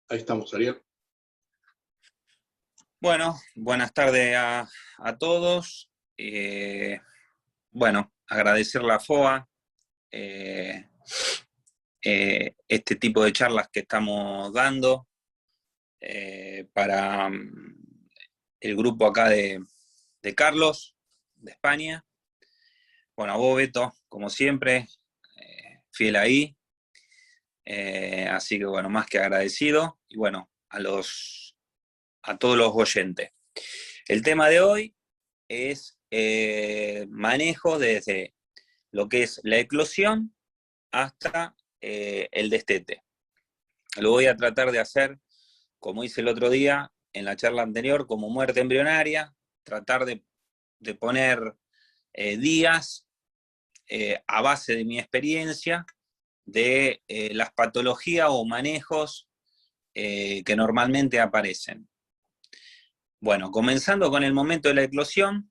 Ahí estamos, Ariel. Bueno, buenas tardes a todos. Bueno, agradecer la FOA, este tipo de charlas que estamos dando para el grupo acá de Carlos, de España. Bueno, a vos, Beto, como siempre, fiel ahí. Así que bueno, más que agradecido. Y bueno, a todos los oyentes. El tema de hoy es manejo desde lo que es la eclosión hasta el destete. Lo voy a tratar de hacer, como hice el otro día en la charla anterior, como muerte embrionaria, tratar de poner días a base de mi experiencia de las patologías o manejos que normalmente aparecen. Bueno, comenzando con el momento de la eclosión,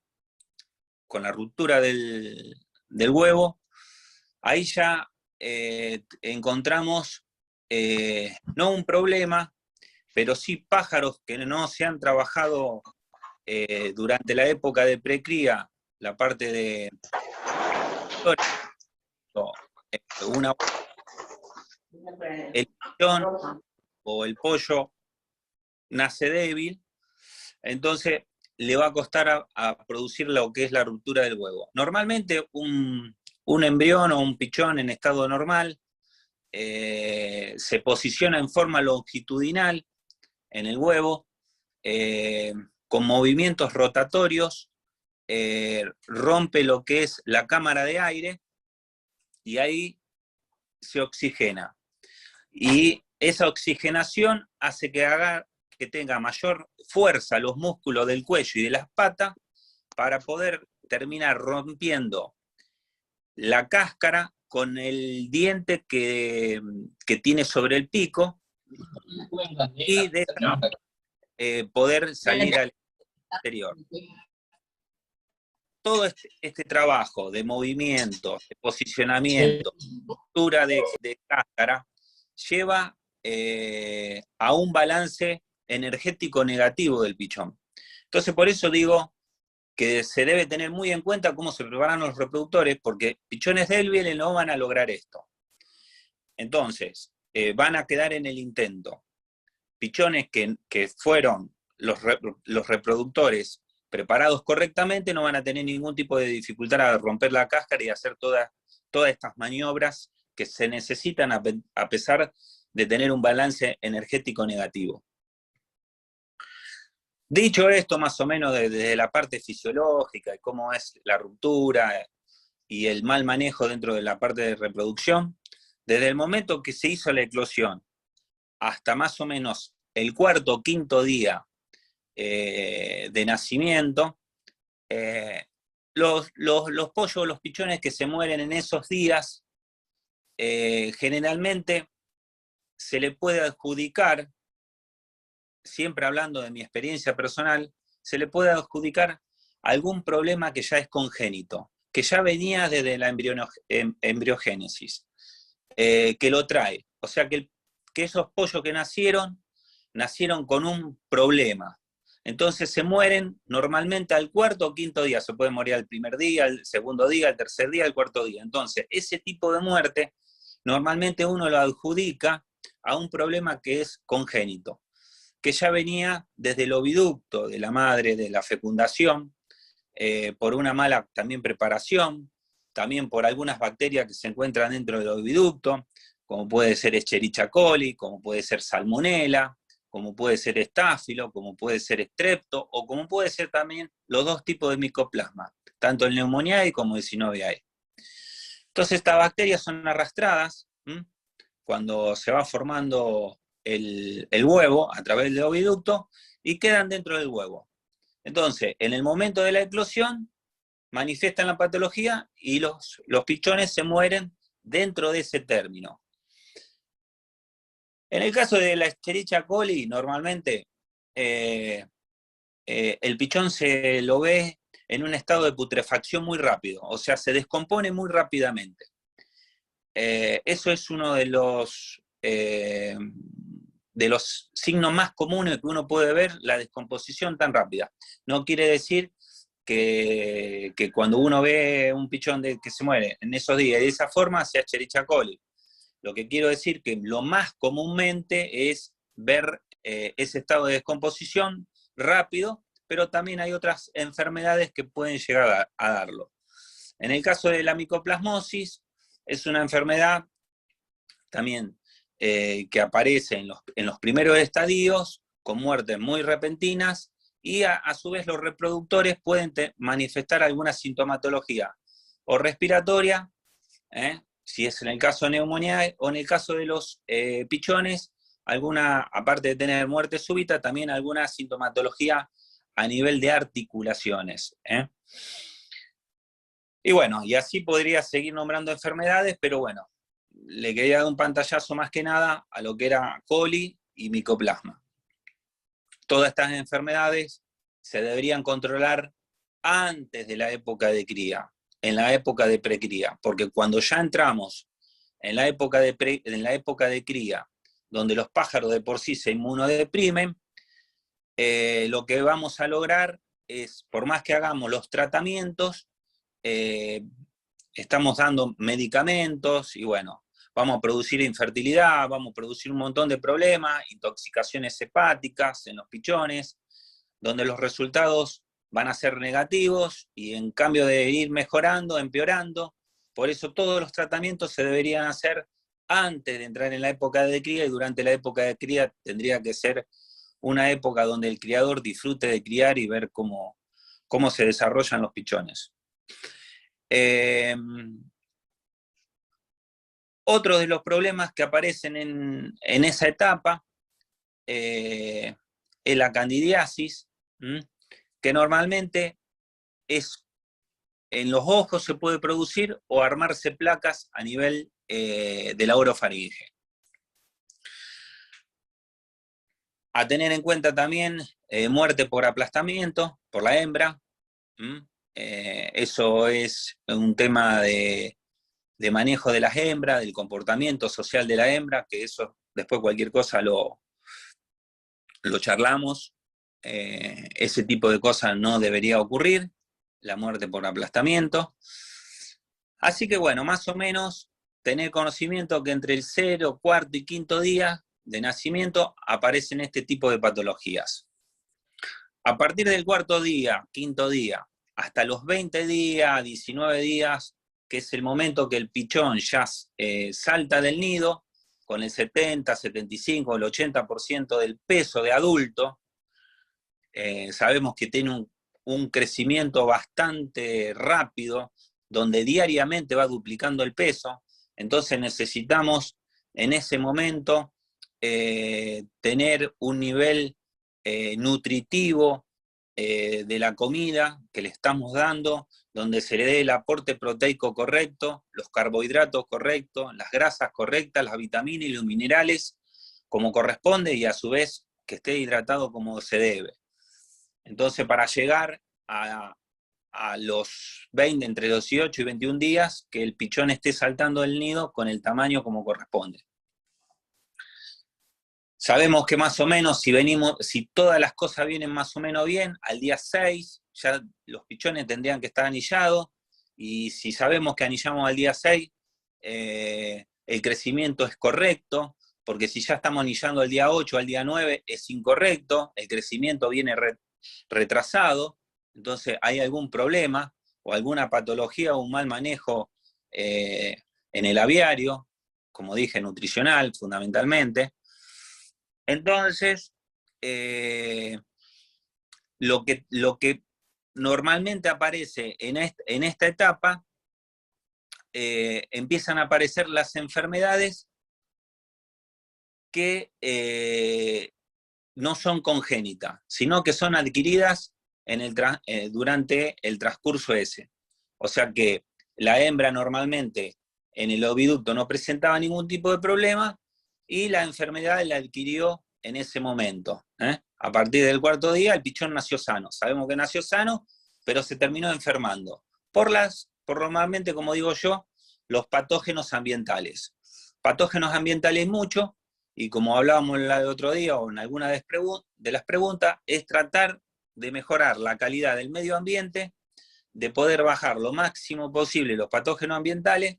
con la ruptura del huevo, ahí ya encontramos no un problema, pero sí pájaros que no se han trabajado durante la época de precría, la parte de el pichón o el pollo nace débil, entonces le va a costar a producir lo que es la ruptura del huevo. Normalmente un embrión o un pichón en estado normal se posiciona en forma longitudinal en el huevo, con movimientos rotatorios, rompe lo que es la cámara de aire y ahí se oxigena. Y esa oxigenación hace que tenga mayor fuerza los músculos del cuello y de las patas para poder terminar rompiendo la cáscara con el diente que tiene sobre el pico y de poder salir al exterior. Todo este trabajo de movimiento, de posicionamiento, postura de cáscara, lleva a un balance energético negativo del pichón. Entonces, por eso digo que se debe tener muy en cuenta cómo se preparan los reproductores, porque pichones débiles no van a lograr esto. Entonces, van a quedar en el intento. Pichones que fueron los reproductores preparados correctamente no van a tener ningún tipo de dificultad a romper la cáscara y hacer todas estas maniobras que se necesitan a pesar de tener un balance energético negativo. Dicho esto, más o menos desde la parte fisiológica y cómo es la ruptura y el mal manejo dentro de la parte de reproducción, desde el momento que se hizo la eclosión hasta más o menos el cuarto o quinto día de nacimiento, los pollos, los pichones que se mueren en esos días, generalmente se le puede adjudicar, siempre hablando de mi experiencia personal, se le puede adjudicar algún problema que ya es congénito, que ya venía desde la embriogénesis, que lo trae. O sea que esos pollos que nacieron con un problema. Entonces se mueren normalmente al cuarto o quinto día. Se puede morir al primer día, al segundo día, al tercer día, al cuarto día. Entonces, ese tipo de muerte normalmente uno lo adjudica a un problema que es congénito, que ya venía desde el oviducto de la madre, de la fecundación, por una mala también preparación, también por algunas bacterias que se encuentran dentro del oviducto, como puede ser Escherichia coli, como puede ser Salmonella, como puede ser estáfilo, como puede ser estrepto, o como puede ser también los dos tipos de micoplasma, tanto el Pneumoniae como el Synoviae. Entonces estas bacterias son arrastradas cuando se va formando el huevo a través del oviducto y quedan dentro del huevo. Entonces, en el momento de la eclosión, manifiestan la patología y los pichones se mueren dentro de ese término. En el caso de la Escherichia coli, normalmente el pichón se lo ve en un estado de putrefacción muy rápido, o sea, se descompone muy rápidamente. Eso es uno de los de los signos más comunes que uno puede ver la descomposición tan rápida. No quiere decir que cuando uno ve un pichón que se muere en esos días de esa forma sea Escherichia coli. Lo que quiero decir que lo más comúnmente es ver ese estado de descomposición rápido, pero también hay otras enfermedades que pueden llegar a darlo. En el caso de la micoplasmosis, es una enfermedad también que aparece en los primeros estadios, con muertes muy repentinas, y a su vez los reproductores pueden manifestar alguna sintomatología o respiratoria, si es en el caso de neumonía, o en el caso de los pichones, aparte de tener muerte súbita, también alguna sintomatología a nivel de articulaciones. Y bueno, y así podría seguir nombrando enfermedades, pero bueno, le quería dar un pantallazo más que nada a lo que era coli y micoplasma. Todas estas enfermedades se deberían controlar antes de la época de cría, en la época de precría, porque cuando ya entramos en la época de cría, donde los pájaros de por sí se inmunodeprimen, lo que vamos a lograr es, por más que hagamos los tratamientos, estamos dando medicamentos y bueno, vamos a producir infertilidad, vamos a producir un montón de problemas, intoxicaciones hepáticas en los pichones, donde los resultados van a ser negativos y en cambio de ir mejorando, empeorando. Por eso todos los tratamientos se deberían hacer antes de entrar en la época de cría, y durante la época de cría tendría que ser una época donde el criador disfrute de criar y ver cómo se desarrollan los pichones. Otro de los problemas que aparecen en esa etapa es la candidiasis, que normalmente en los ojos se puede producir o armarse placas a nivel de la orofaringe. A tener en cuenta también muerte por aplastamiento, por la hembra. Eso es un tema de manejo de las hembras, del comportamiento social de la hembra, que eso después cualquier cosa lo charlamos. Ese tipo de cosas no debería ocurrir, la muerte por aplastamiento. Así que bueno, más o menos tener conocimiento que entre el 0, cuarto y quinto día de nacimiento aparecen este tipo de patologías. A partir del cuarto día, quinto día, hasta los 20 días, 19 días, que es el momento que el pichón ya salta del nido, con el 70, 75, el 80% del peso de adulto, sabemos que tiene un crecimiento bastante rápido, donde diariamente va duplicando el peso, entonces necesitamos en ese momento tener un nivel nutritivo de la comida que le estamos dando, donde se le dé el aporte proteico correcto, los carbohidratos correctos, las grasas correctas, las vitaminas y los minerales como corresponde, y a su vez que esté hidratado como se debe. Entonces, para llegar a los 20, entre 18 y 21 días, que el pichón esté saltando del nido con el tamaño como corresponde. Sabemos que más o menos, si todas las cosas vienen más o menos bien, al día 6 ya los pichones tendrían que estar anillados, y si sabemos que anillamos al día 6, el crecimiento es correcto, porque si ya estamos anillando al día 8, al día 9, es incorrecto, el crecimiento viene retrasado, entonces hay algún problema, o alguna patología o un mal manejo en el aviario, como dije, nutricional fundamentalmente. Entonces, lo que normalmente aparece en esta etapa, empiezan a aparecer las enfermedades que no son congénitas, sino que son adquiridas durante el transcurso ese. O sea que la hembra normalmente en el oviducto no presentaba ningún tipo de problema, y la enfermedad la adquirió en ese momento. A partir del cuarto día el pichón nació sano. Sabemos que nació sano, pero se terminó enfermando. Por normalmente, como digo yo, los patógenos ambientales. Patógenos ambientales mucho, y como hablábamos el otro día o en alguna de las preguntas, es tratar de mejorar la calidad del medio ambiente, de poder bajar lo máximo posible los patógenos ambientales,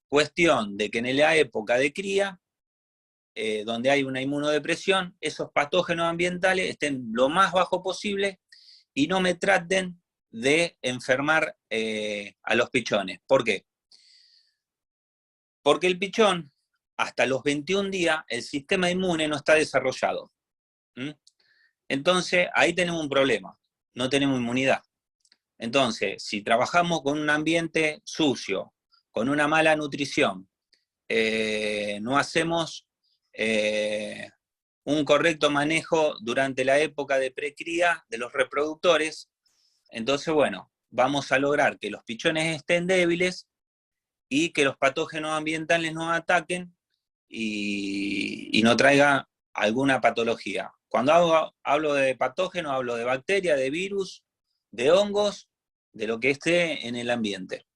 cuestión de que en la época de cría, donde hay una inmunodepresión, esos patógenos ambientales estén lo más bajo posible y no me traten de enfermar a los pichones. ¿Por qué? Porque el pichón, hasta los 21 días, el sistema inmune no está desarrollado. Entonces, ahí tenemos un problema, no tenemos inmunidad. Entonces, si trabajamos con un ambiente sucio, con una mala nutrición, no hacemos un correcto manejo durante la época de precría de los reproductores, entonces, bueno, vamos a lograr que los pichones estén débiles y que los patógenos ambientales nos ataquen y no traiga alguna patología. Cuando hablo de patógenos, hablo de bacterias, de virus, de hongos, de lo que esté en el ambiente.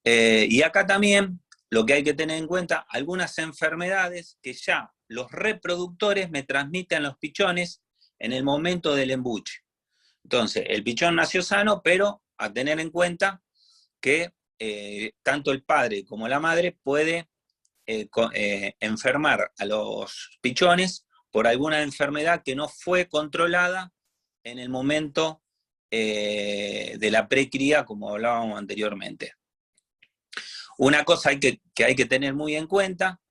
Y acá también lo que hay que tener en cuenta, algunas enfermedades que ya los reproductores me transmiten a los pichones en el momento del embuche. Entonces, el pichón nació sano, pero a tener en cuenta que tanto el padre como la madre puede enfermar a los pichones por alguna enfermedad que no fue controlada en el momento de la precría, como hablábamos anteriormente. Una cosa que hay que tener muy en cuenta,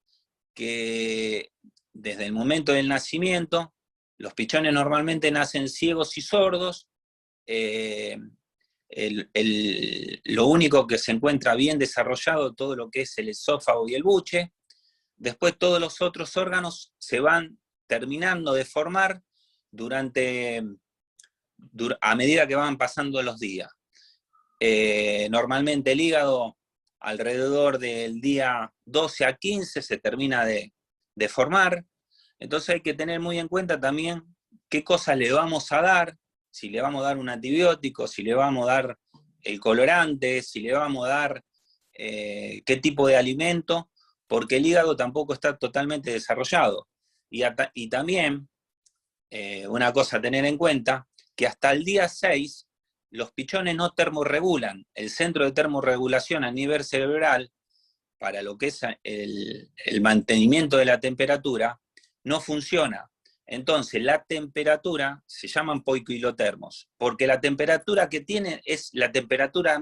que desde el momento del nacimiento, los pichones normalmente nacen ciegos y sordos. Lo único que se encuentra bien desarrollado, todo lo que es el esófago y el buche. Después todos los otros órganos se van terminando de formar a medida que van pasando los días. Normalmente el hígado alrededor del día 12 a 15 se termina de formar. Entonces hay que tener muy en cuenta también qué cosas le vamos a dar, si le vamos a dar un antibiótico, si le vamos a dar el colorante, si le vamos a dar qué tipo de alimento, porque el hígado tampoco está totalmente desarrollado. Y también, una cosa a tener en cuenta, que hasta el día 6 los pichones no termorregulan. El centro de termorregulación a nivel cerebral, para lo que es el mantenimiento de la temperatura, no funciona. Entonces, la temperatura se llaman poiquilotermos, porque la temperatura que tiene es la temperatura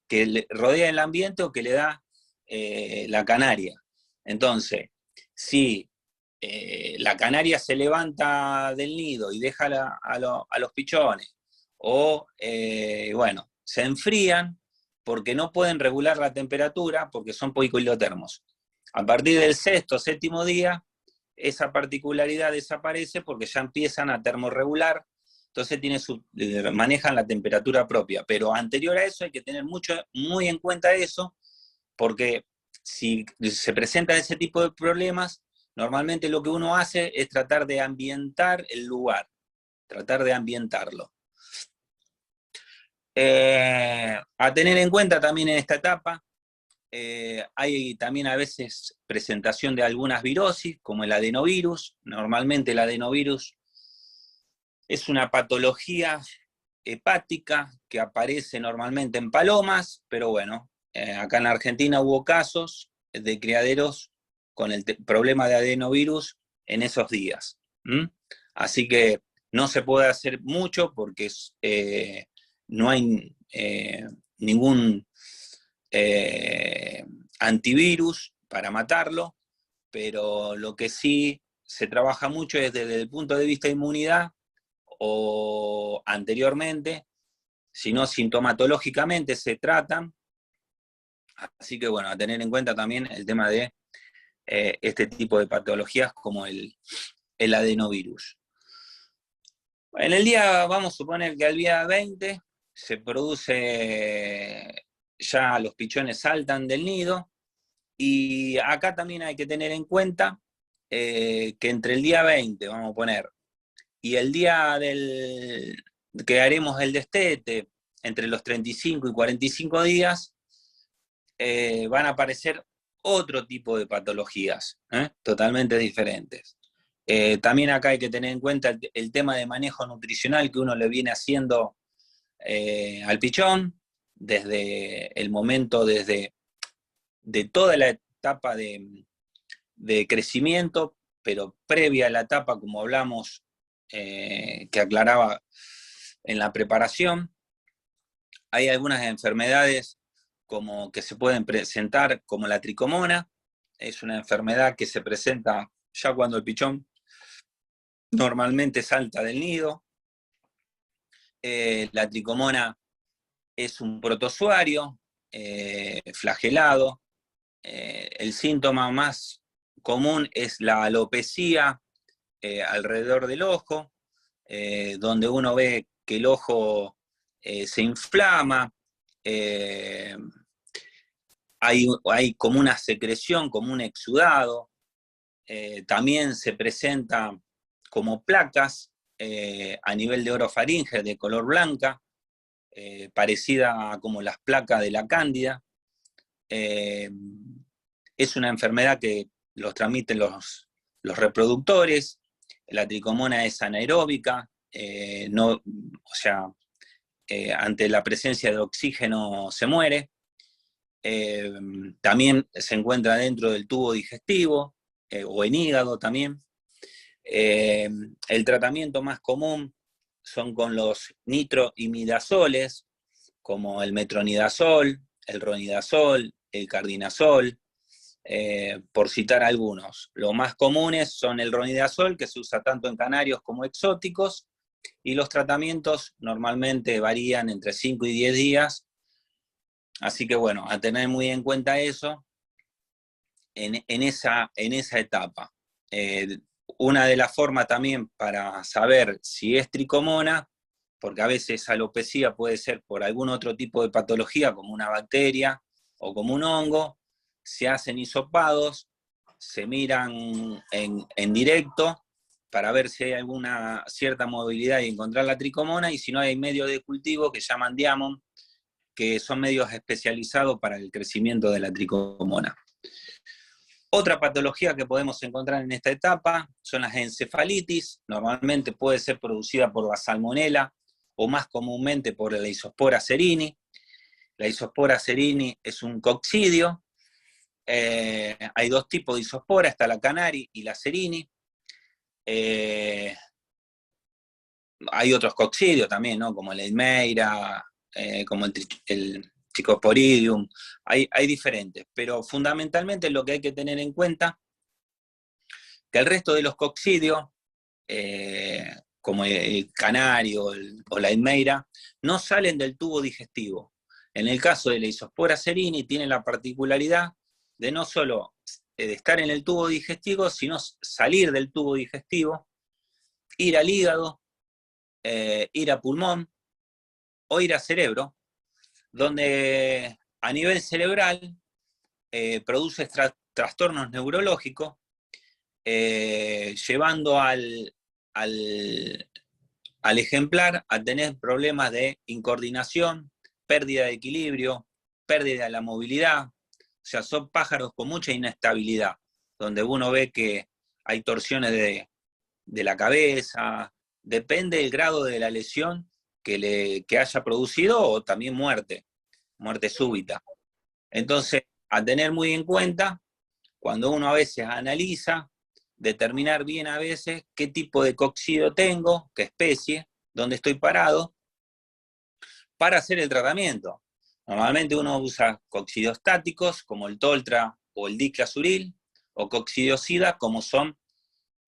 que rodea el ambiente o que le da la canaria. Entonces, si la canaria se levanta del nido y deja a los pichones, o bueno, se enfrían porque no pueden regular la temperatura porque son poiquilotermos. A partir del sexto, séptimo día, esa particularidad desaparece porque ya empiezan a termorregular, entonces manejan la temperatura propia. Pero anterior a eso hay que tener muy en cuenta eso, porque si se presentan ese tipo de problemas, normalmente lo que uno hace es tratar de ambientar el lugar, tratar de ambientarlo. A tener en cuenta también en esta etapa, hay también a veces presentación de algunas virosis, como el adenovirus. Normalmente el adenovirus es una patología hepática que aparece normalmente en palomas, pero bueno, acá en Argentina hubo casos de criaderos con el problema de adenovirus en esos días. Así que no se puede hacer mucho porque no hay ningún antivirus para matarlo, pero lo que sí se trabaja mucho es desde el punto de vista de inmunidad o anteriormente, si no sintomatológicamente se tratan. Así que bueno, a tener en cuenta también el tema de este tipo de patologías como el adenovirus. En el día, vamos a suponer que al día 20 se produce, ya los pichones saltan del nido, y acá también hay que tener en cuenta que entre el día 20, vamos a poner, y el día que haremos el destete, entre los 35 y 45 días, van a aparecer otro tipo de patologías, totalmente diferentes. También acá hay que tener en cuenta el tema de manejo nutricional que uno le viene haciendo al pichón, desde el momento, desde de toda la etapa de crecimiento, pero previa a la etapa, como hablamos, que aclaraba en la preparación. Hay algunas enfermedades como que se pueden presentar, como la tricomona. Es una enfermedad que se presenta ya cuando el pichón normalmente salta del nido. La tricomona es un protozoario flagelado. El síntoma más común es la alopecia alrededor del ojo, donde uno ve que el ojo se inflama, hay como una secreción, como un exudado, también se presenta como placas a nivel de orofaringe de color blanca, parecida a como las placas de la cándida. Es una enfermedad que los transmiten los reproductores. La tricomona es anaeróbica, no, o sea, ante la presencia de oxígeno se muere. También se encuentra dentro del tubo digestivo o en hígado también. El tratamiento más común son con los nitroimidazoles, como el metronidazol, el ronidazol, el cardinazol, por citar algunos. Los más comunes son el ronidazol, que se usa tanto en canarios como exóticos, y los tratamientos normalmente varían entre 5 y 10 días, así que bueno, a tener muy en cuenta eso en esa etapa. Una de las formas también para saber si es tricomona, porque a veces alopecia puede ser por algún otro tipo de patología, como una bacteria o como un hongo, se hacen hisopados, se miran en directo para ver si hay alguna cierta movilidad y encontrar la tricomona, y si no hay medios de cultivo que llaman Diamond, que son medios especializados para el crecimiento de la tricomona. Otra patología que podemos encontrar en esta etapa son las encefalitis. Normalmente puede ser producida por la salmonela o más comúnmente por la isospora cerini. La isospora cerini es un coccidio. Hay dos tipos de isospora, está la canari y la cerini. Hay otros coccidios también, ¿no? Como la Eimeira, como el Trichosporidium, hay diferentes, pero fundamentalmente lo que hay que tener en cuenta que el resto de los coccidios, como el canario o la Eimeira, no salen del tubo digestivo. En el caso de la isospora cerini tiene la particularidad de no solo de estar en el tubo digestivo, sino salir del tubo digestivo, ir al hígado, ir a pulmón o ir a cerebro, donde a nivel cerebral produce trastornos neurológicos, llevando al ejemplar a tener problemas de incoordinación, pérdida de equilibrio, pérdida de la movilidad. O sea, son pájaros con mucha inestabilidad, donde uno ve que hay torsiones de la cabeza, depende del grado de la lesión que haya producido, o también muerte súbita. Entonces, a tener muy en cuenta, cuando uno a veces analiza, determinar bien a veces qué tipo de coccidio tengo, qué especie, dónde estoy parado, para hacer el tratamiento. Normalmente uno usa coccidios estáticos, como el Toltra o el diclazuril, o coccidiocidas, como son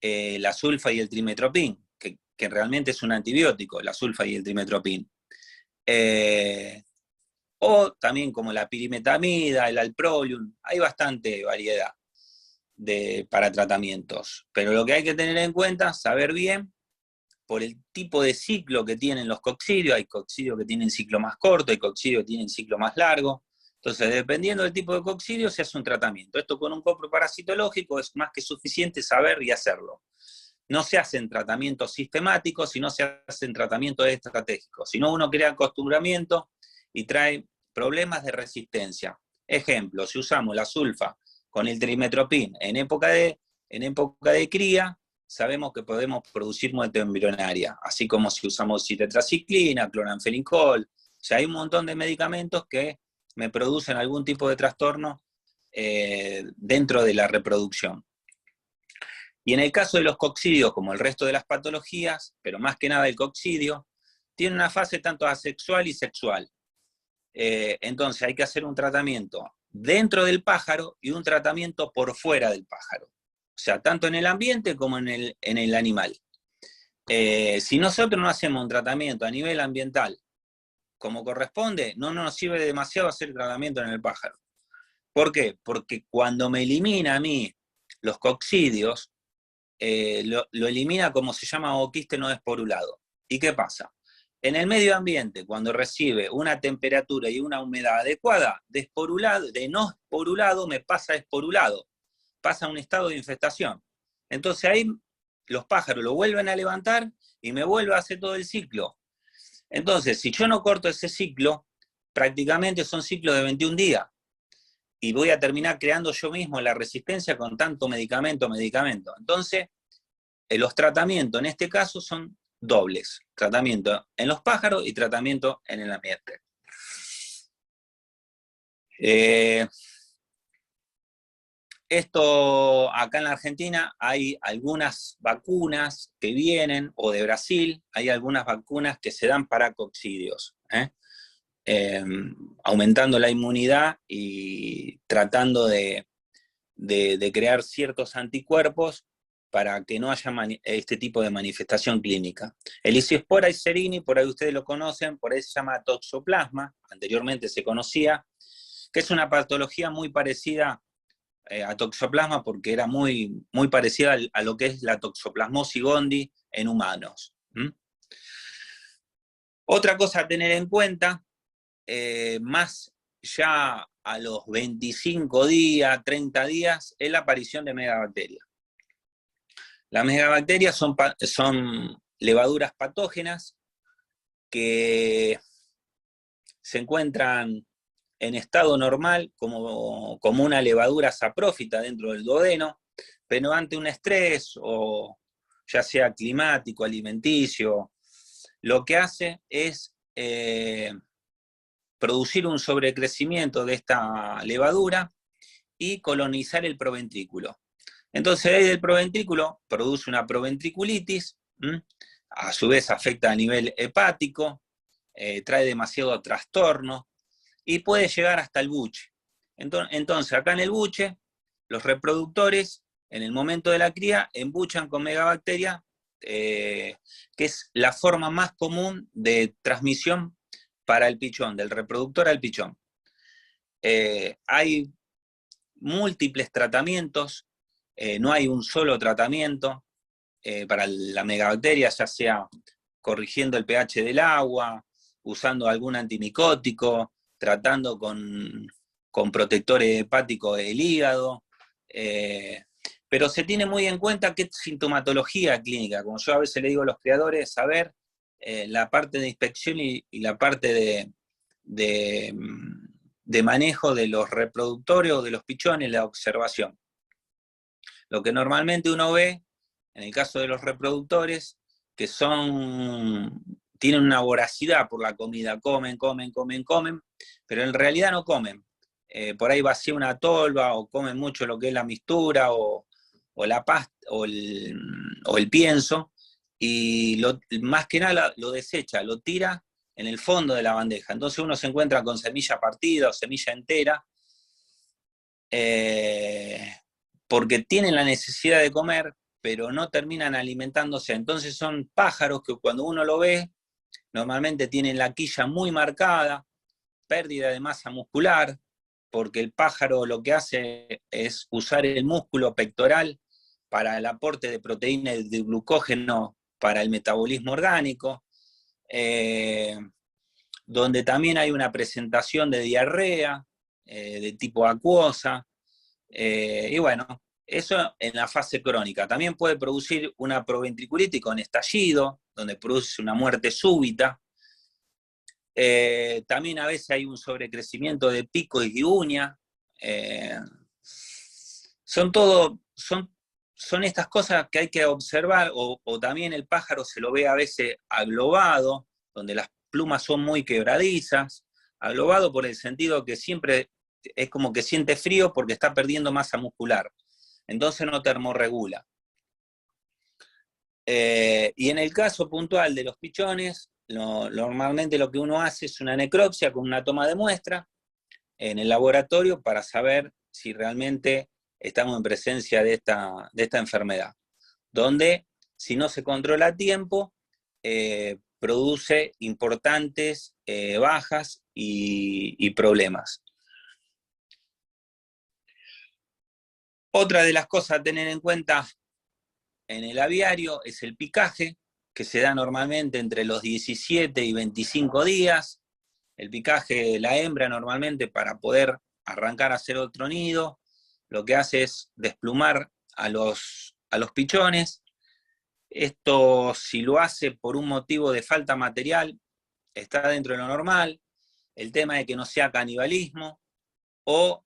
la sulfa y el trimetropin, que realmente es un antibiótico, la sulfa y el trimetropin. O también como la pirimetamida, el alprolium, hay bastante variedad para tratamientos. Pero lo que hay que tener en cuenta, saber bien, por el tipo de ciclo que tienen los coccidios, hay coccidios que tienen ciclo más corto, hay coccidios que tienen ciclo más largo. Entonces, dependiendo del tipo de coccidio, se hace un tratamiento. Esto con un copro parasitológico es más que suficiente saber y hacerlo. No se hacen tratamientos sistemáticos, sino se hacen tratamientos estratégicos. Si no, uno crea acostumbramiento y trae problemas de resistencia. Ejemplo, si usamos la sulfa con el trimestoprim en época de cría, sabemos que podemos producir muerte embrionaria, así como si usamos citetraciclina, cloranfenicol. O sea, hay un montón de medicamentos que me producen algún tipo de trastorno dentro de la reproducción. Y en el caso de los coccidios, como el resto de las patologías, pero más que nada el coccidio, tiene una fase tanto asexual y sexual. Entonces hay que hacer un tratamiento dentro del pájaro y un tratamiento por fuera del pájaro. O sea, tanto en el ambiente como en el animal. Si nosotros no hacemos un tratamiento a nivel ambiental como corresponde, no nos sirve demasiado hacer tratamiento en el pájaro. ¿Por qué? Porque cuando me elimina a mí los coccidios, lo elimina como se llama oquiste no esporulado. ¿Y qué pasa? En el medio ambiente, cuando recibe una temperatura y una humedad adecuada, de no esporulado me pasa a esporulado, pasa a un estado de infestación. Entonces ahí los pájaros lo vuelven a levantar y me vuelve a hacer todo el ciclo. Entonces, si yo no corto ese ciclo, prácticamente son ciclos de 21 días. Y voy a terminar creando yo mismo la resistencia con tanto medicamento. Entonces, los tratamientos en este caso son dobles. Tratamiento en los pájaros y tratamiento en el ambiente. Esto, acá en la Argentina hay algunas vacunas que vienen, o de Brasil, hay algunas vacunas que se dan para coccidios, aumentando la inmunidad y tratando de crear ciertos anticuerpos para que no haya este tipo de manifestación clínica. El Icispora iserini, por ahí ustedes lo conocen, por ahí se llama toxoplasma, anteriormente se conocía, que es una patología muy parecida a toxoplasma porque era muy, muy parecida a lo que es la toxoplasmosis gondii en humanos. Otra cosa a tener en cuenta, más ya a los 25 días, 30 días, es la aparición de megabacterias. Las megabacterias son levaduras patógenas que se encuentran en estado normal como una levadura saprófita dentro del duodeno, pero ante un estrés, o ya sea climático, alimenticio, lo que hace es producir un sobrecrecimiento de esta levadura y colonizar el proventrículo. Entonces, desde el proventrículo produce una proventriculitis, a su vez afecta a nivel hepático, trae demasiado trastorno y puede llegar hasta el buche. Entonces, acá en el buche, los reproductores, en el momento de la cría, embuchan con megabacteria, que es la forma más común de transmisión para el pichón, del reproductor al pichón. Hay múltiples tratamientos, no hay un solo tratamiento para la megabacteria, ya sea corrigiendo el pH del agua, usando algún antimicótico, tratando con protectores hepáticos del hígado, pero se tiene muy en cuenta qué sintomatología clínica, como yo a veces le digo a los criadores, saber la parte de inspección y la parte de manejo de los reproductores o de los pichones, la observación. Lo que normalmente uno ve, en el caso de los reproductores, que tienen una voracidad por la comida, comen, pero en realidad no comen. Por ahí vacía una tolva, o comen mucho lo que es la mistura, o la pasta, o el pienso, y más que nada lo desecha, lo tira en el fondo de la bandeja. Entonces uno se encuentra con semilla partida o semilla entera, porque tienen la necesidad de comer, pero no terminan alimentándose. Entonces son pájaros que cuando uno lo ve, normalmente tienen la quilla muy marcada, pérdida de masa muscular, porque el pájaro lo que hace es usar el músculo pectoral para el aporte de proteína y de glucógeno para el metabolismo orgánico, donde también hay una presentación de diarrea de tipo acuosa, y bueno, eso en la fase crónica. También puede producir una proventriculitis con estallido, donde produce una muerte súbita. También a veces hay un sobrecrecimiento de pico y uña. Son todo, son estas cosas que hay que observar, o también el pájaro se lo ve a veces aglobado, donde las plumas son muy quebradizas, aglobado por el sentido que siempre es como que siente frío porque está perdiendo masa muscular, entonces no termorregula. Y en el caso puntual de los pichones, normalmente lo que uno hace es una necropsia con una toma de muestra en el laboratorio para saber si realmente estamos en presencia de esta enfermedad, donde si no se controla a tiempo, produce importantes bajas y problemas. Otra de las cosas a tener en cuenta en el aviario es el picaje, que se da normalmente entre los 17 y 25 días. El picaje, la hembra normalmente para poder arrancar a hacer otro nido, lo que hace es desplumar a los pichones. Esto, si lo hace por un motivo de falta material, está dentro de lo normal. El tema de que no sea canibalismo, o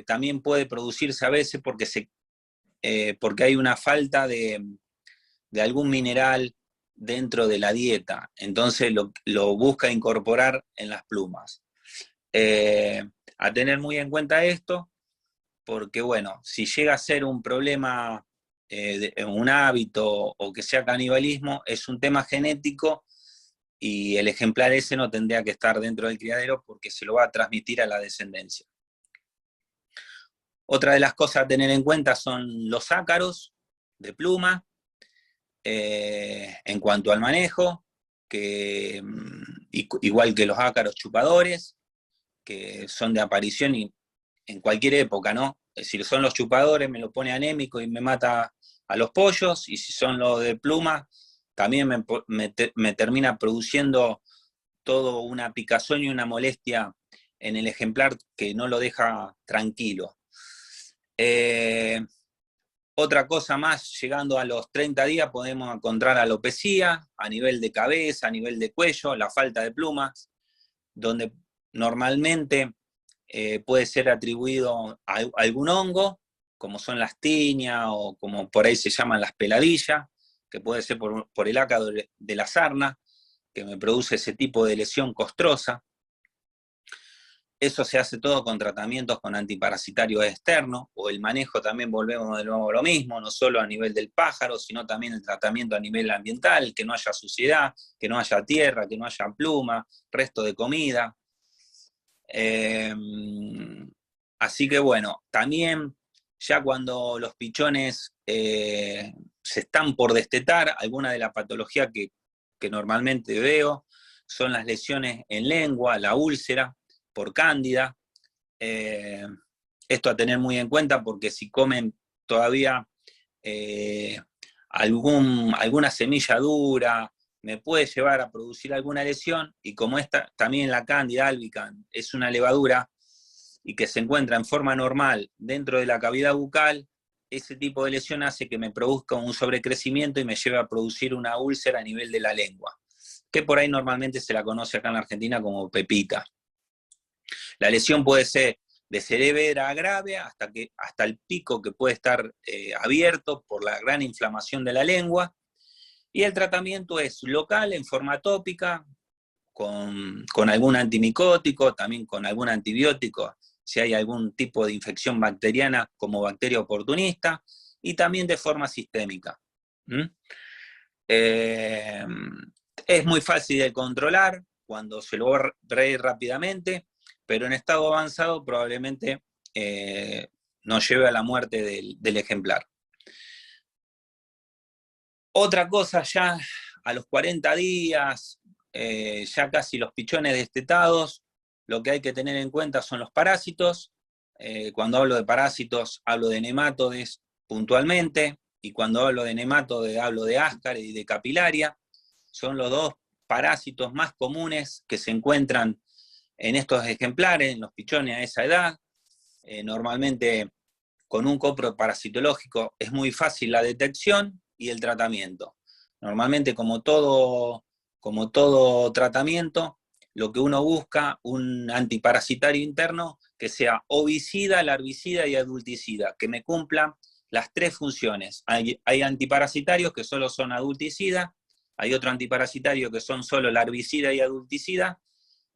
también puede producirse a veces porque hay una falta de algún mineral dentro de la dieta, entonces lo busca incorporar en las plumas. A tener muy en cuenta esto, porque bueno, si llega a ser un problema, un hábito o que sea canibalismo, es un tema genético y el ejemplar ese no tendría que estar dentro del criadero porque se lo va a transmitir a la descendencia. Otra de las cosas a tener en cuenta son los ácaros de pluma, en cuanto al manejo, que, igual que los ácaros chupadores, que son de aparición en cualquier época, ¿no? Es decir, son los chupadores, me lo pone anémico y me mata a los pollos, y si son los de pluma, también me termina produciendo toda una picazón y una molestia en el ejemplar que no lo deja tranquilo. Otra cosa más, llegando a los 30 días podemos encontrar alopecia a nivel de cabeza, a nivel de cuello, la falta de plumas, donde normalmente puede ser atribuido a algún hongo, como son las tiñas o como por ahí se llaman las peladillas, que puede ser por el ácaro de la sarna, que me produce ese tipo de lesión costrosa. Eso se hace todo con tratamientos con antiparasitarios externos, o el manejo también volvemos de nuevo a lo mismo, no solo a nivel del pájaro, sino también el tratamiento a nivel ambiental, que no haya suciedad, que no haya tierra, que no haya pluma, resto de comida. Así que bueno, también ya cuando los pichones se están por destetar, alguna de las patologías que normalmente veo son las lesiones en lengua, la úlcera por cándida. Esto a tener muy en cuenta porque si comen todavía alguna semilla dura, me puede llevar a producir alguna lesión, y como esta, también la Candida albicans es una levadura y que se encuentra en forma normal dentro de la cavidad bucal, ese tipo de lesión hace que me produzca un sobrecrecimiento y me lleve a producir una úlcera a nivel de la lengua, que por ahí normalmente se la conoce acá en la Argentina como pepita. La lesión puede ser de severa a grave hasta el pico, que puede estar abierto por la gran inflamación de la lengua, y el tratamiento es local, en forma tópica, con algún antimicótico, también con algún antibiótico, si hay algún tipo de infección bacteriana como bacteria oportunista, y también de forma sistémica. Es muy fácil de controlar cuando se lo ve rápidamente, pero en estado avanzado probablemente nos lleve a la muerte del ejemplar. Otra cosa, ya a los 40 días, ya casi los pichones destetados, lo que hay que tener en cuenta son los parásitos. Cuando hablo de parásitos, hablo de nematodes puntualmente, y cuando hablo de nematodes, hablo de áscaris y de capilaria. Son los dos parásitos más comunes que se encuentran en estos ejemplares, en los pichones a esa edad. Normalmente con un copro parasitológico es muy fácil la detección y el tratamiento. Normalmente, como todo tratamiento, lo que uno busca, un antiparasitario interno que sea ovicida, larvicida y adulticida, que me cumpla las tres funciones. Hay antiparasitarios que solo son adulticida, hay otro antiparasitario que son solo larvicida y adulticida.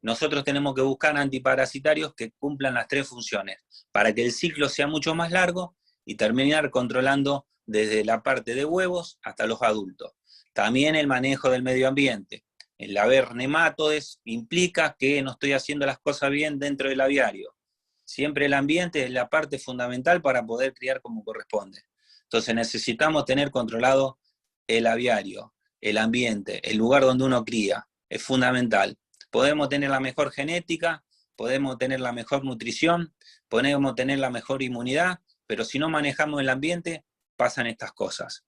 Nosotros tenemos que buscar antiparasitarios que cumplan las tres funciones, para que el ciclo sea mucho más largo y terminar controlando desde la parte de huevos hasta los adultos. También el manejo del medio ambiente. El haber nematodes implica que no estoy haciendo las cosas bien dentro del aviario. Siempre el ambiente es la parte fundamental para poder criar como corresponde. Entonces necesitamos tener controlado el aviario, el ambiente, el lugar donde uno cría. Es fundamental. Podemos tener la mejor genética, podemos tener la mejor nutrición, podemos tener la mejor inmunidad, pero si no manejamos el ambiente, pasan estas cosas.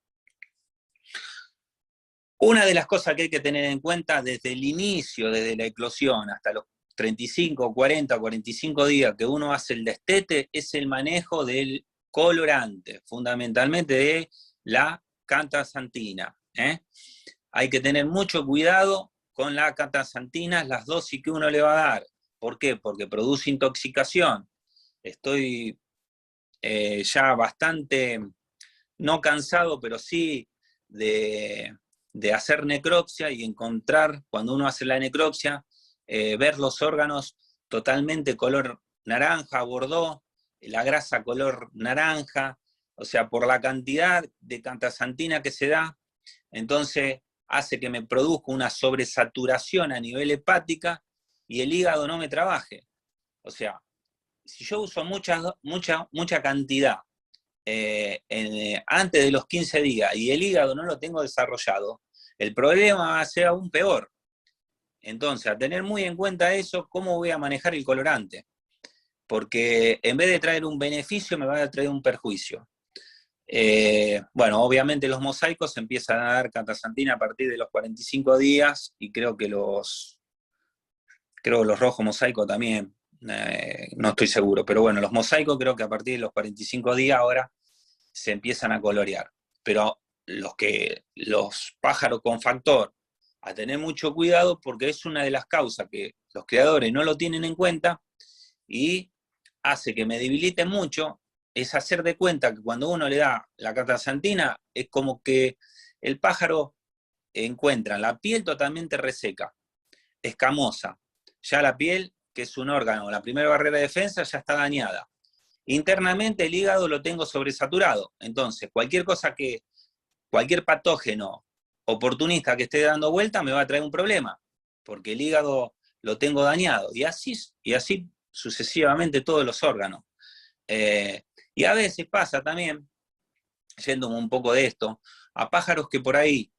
Una de las cosas que hay que tener en cuenta desde el inicio, desde la eclosión hasta los 35, 40, 45 días que uno hace el destete, es el manejo del colorante, fundamentalmente de la catasantina. Hay que tener mucho cuidado con la catasantina, las dosis que uno le va a dar. ¿Por qué? Porque produce intoxicación. Estoy ya bastante, no cansado, pero sí de hacer necropsia y encontrar, cuando uno hace la necropsia, ver los órganos totalmente color naranja, bordó, la grasa color naranja, o sea, por la cantidad de catasantina que se da, entonces hace que me produzca una sobresaturación a nivel hepática y el hígado no me trabaje. O sea, si yo uso mucha cantidad antes de los 15 días y el hígado no lo tengo desarrollado, el problema va a ser aún peor. Entonces, a tener muy en cuenta eso, cómo voy a manejar el colorante. Porque en vez de traer un beneficio, me va a traer un perjuicio. Bueno, obviamente los mosaicos empiezan a dar catasantina a partir de los 45 días y creo que los rojos mosaicos también, no estoy seguro, pero bueno, los mosaicos creo que a partir de los 45 días ahora se empiezan a colorear. Pero los pájaros con factor, a tener mucho cuidado porque es una de las causas que los creadores no lo tienen en cuenta y hace que me debilite mucho, es hacer de cuenta que cuando uno le da la catasantina es como que el pájaro encuentra la piel totalmente reseca, escamosa, ya la piel, que es un órgano, la primera barrera de defensa, ya está dañada. Internamente el hígado lo tengo sobresaturado, entonces cualquier patógeno oportunista que esté dando vuelta me va a traer un problema, porque el hígado lo tengo dañado, y así sucesivamente todos los órganos. Y a veces pasa también, yendo un poco de esto, a pájaros que por ahí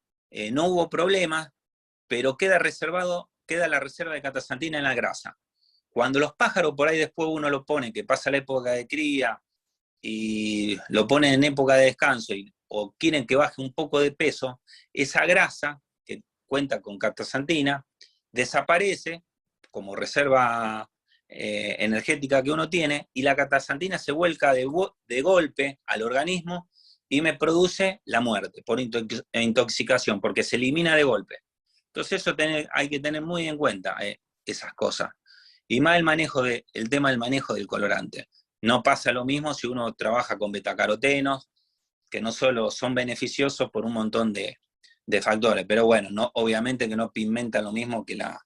no hubo problemas, pero queda la reserva de catasantina en la grasa. Cuando los pájaros por ahí después uno lo pone, que pasa la época de cría y lo ponen en época de descanso o quieren que baje un poco de peso, esa grasa que cuenta con catasantina desaparece como reserva energética que uno tiene y la catasantina se vuelca de golpe al organismo y me produce la muerte por intoxicación, porque se elimina de golpe. Entonces eso hay que tener muy en cuenta esas cosas. Y más el tema del manejo del colorante. No pasa lo mismo si uno trabaja con betacarotenos, que no solo son beneficiosos por un montón de factores, pero bueno, obviamente que no pigmentan lo mismo que la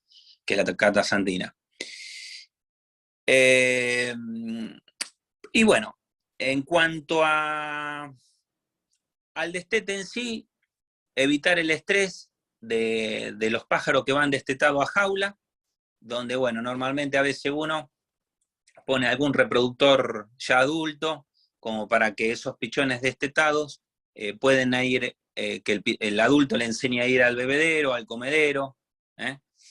catasantina. Y bueno, en cuanto al destete en sí, evitar el estrés de los pájaros que van destetados a jaula, donde, bueno, normalmente a veces uno pone algún reproductor ya adulto, como para que esos pichones destetados pueden ir, que el adulto le enseñe a ir al bebedero, al comedero.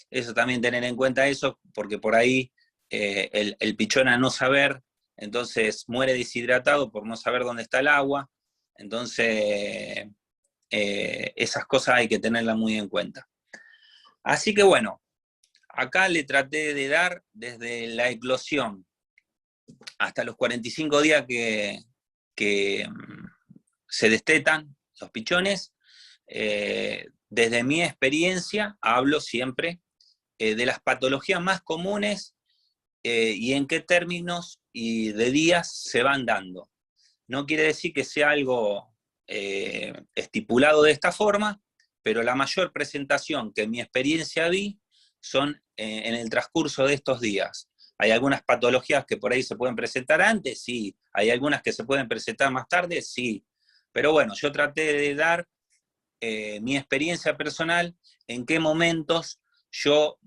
Eso también tener en cuenta eso, porque por ahí el pichón a no saber, entonces muere deshidratado por no saber dónde está el agua. Entonces, esas cosas hay que tenerlas muy en cuenta. Así que bueno, acá le traté de dar desde la eclosión hasta los 45 días que se destetan los pichones. Desde mi experiencia hablo siempre de las patologías más comunes y en qué términos y de días se van dando. No quiere decir que sea algo estipulado de esta forma, pero la mayor presentación que en mi experiencia vi son en el transcurso de estos días. ¿Hay algunas patologías que por ahí se pueden presentar antes? Sí. ¿Hay algunas que se pueden presentar más tarde? Sí. Pero bueno, yo traté de dar mi experiencia personal, en qué momentos yo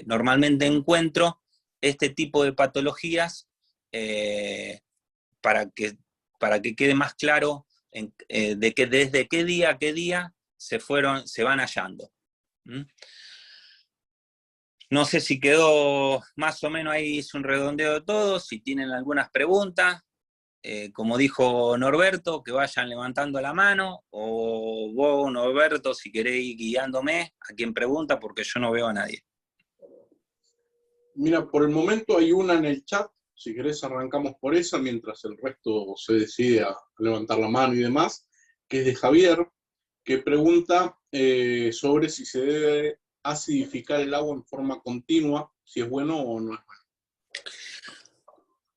normalmente encuentro este tipo de patologías eh, para, que, para que quede más claro de que desde qué día a qué día se van hallando. ¿Mm? No sé si quedó más o menos ahí, hice un redondeo de todo, si tienen algunas preguntas, como dijo Norberto, que vayan levantando la mano, o vos, Norberto, si queréis ir guiándome a quien pregunta, porque yo no veo a nadie. Mira, por el momento hay una en el chat, si querés arrancamos por esa, mientras el resto se decide a levantar la mano y demás, que es de Javier, que pregunta sobre si se debe acidificar el agua en forma continua, si es bueno o no es bueno.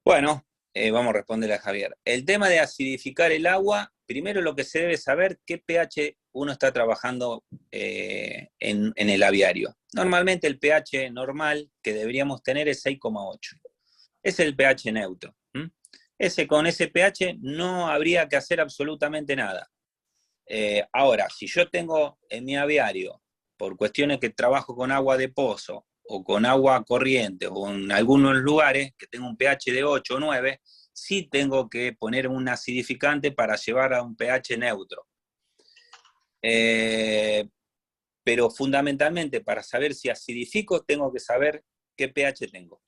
Bueno, vamos a responderle a Javier. El tema de acidificar el agua, primero lo que se debe saber, qué pH uno está trabajando en el aviario. Normalmente el pH normal que deberíamos tener es 6,8. Es el pH neutro. Con ese pH no habría que hacer absolutamente nada. Ahora, si yo tengo en mi aviario, por cuestiones que trabajo con agua de pozo, o con agua corriente, o en algunos lugares que tengo un pH de 8 o 9, sí tengo que poner un acidificante para llevar a un pH neutro. Pero fundamentalmente, para saber si acidifico, tengo que saber qué pH tengo.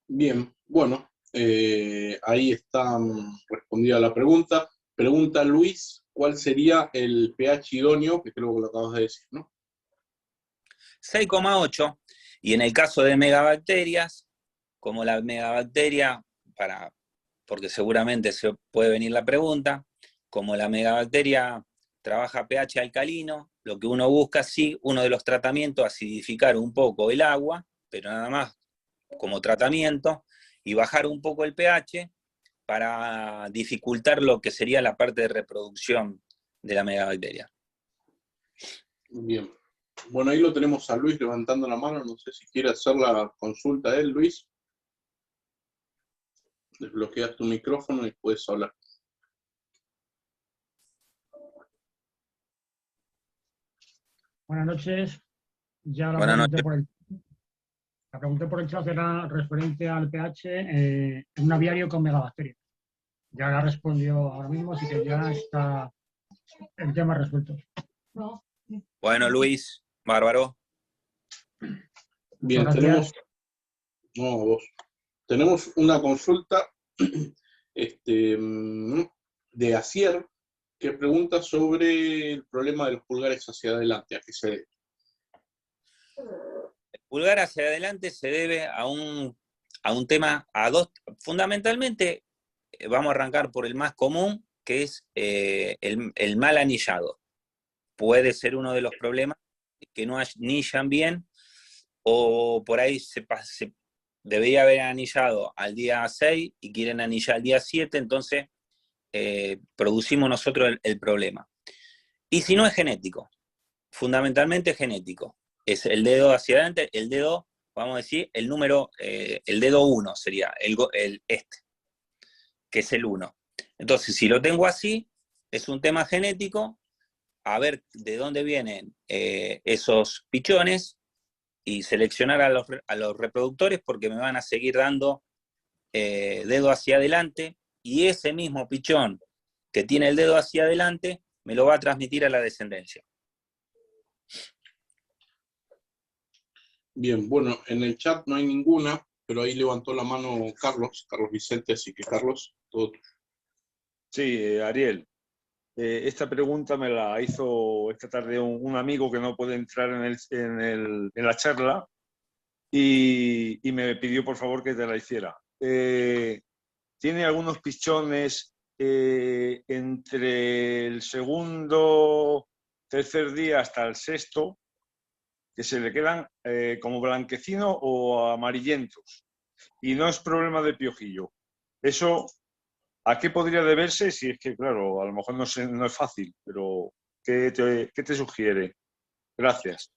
Bien, bueno, ahí está respondida la pregunta. Pregunta Luis, ¿cuál sería el pH idóneo? Que creo que lo acabas de decir, ¿no? 6,8, y en el caso de megabacterias, como la megabacteria, porque seguramente se puede venir la pregunta, como la megabacteria trabaja pH alcalino, lo que uno busca, sí, uno de los tratamientos, acidificar un poco el agua, pero nada más como tratamiento, y bajar un poco el pH para dificultar lo que sería la parte de reproducción de la megabacteria. Bien. Bueno, ahí lo tenemos a Luis levantando la mano. No sé si quiere hacer la consulta a él, Luis. Desbloqueas tu micrófono y puedes hablar. Buenas noches. Ya Buenas noches. La pregunté por el chat, era referente al pH en un aviario con megabacterias. Ya la respondió ahora mismo, así que ya está el tema resuelto. Bueno, Luis, bárbaro. Bien, Gracias. tenemos una consulta de Asier, que pregunta sobre el problema de los pulgares hacia adelante. ¿A qué se debe? El pulgar hacia adelante se debe a un tema, a dos, fundamentalmente, vamos a arrancar por el más común, que es el mal anillado. Puede ser uno de los problemas que no anillan bien, o por ahí se debería haber anillado al día 6 y quieren anillar al día 7, entonces producimos nosotros el problema. Y si no, es genético, fundamentalmente genético. Es el dedo hacia adelante, el dedo, vamos a decir, el número, el dedo 1 sería que es el 1. Entonces, si lo tengo así, es un tema genético, a ver de dónde vienen esos pichones y seleccionar a los reproductores, porque me van a seguir dando dedo hacia adelante, y ese mismo pichón que tiene el dedo hacia adelante me lo va a transmitir a la descendencia. Bien, bueno, en el chat no hay ninguna, pero ahí levantó la mano Carlos Vicente, así que Carlos, todo. Sí, Ariel. Esta pregunta me la hizo esta tarde un amigo que no puede entrar en la charla y me pidió por favor que te la hiciera. Tiene algunos pichones entre el segundo tercer día hasta el sexto, que se le quedan como blanquecinos o amarillentos. Y no es problema de piojillo. Eso, ¿a qué podría deberse? Si es que, claro, a lo mejor no es fácil, pero ¿qué te sugiere? Gracias.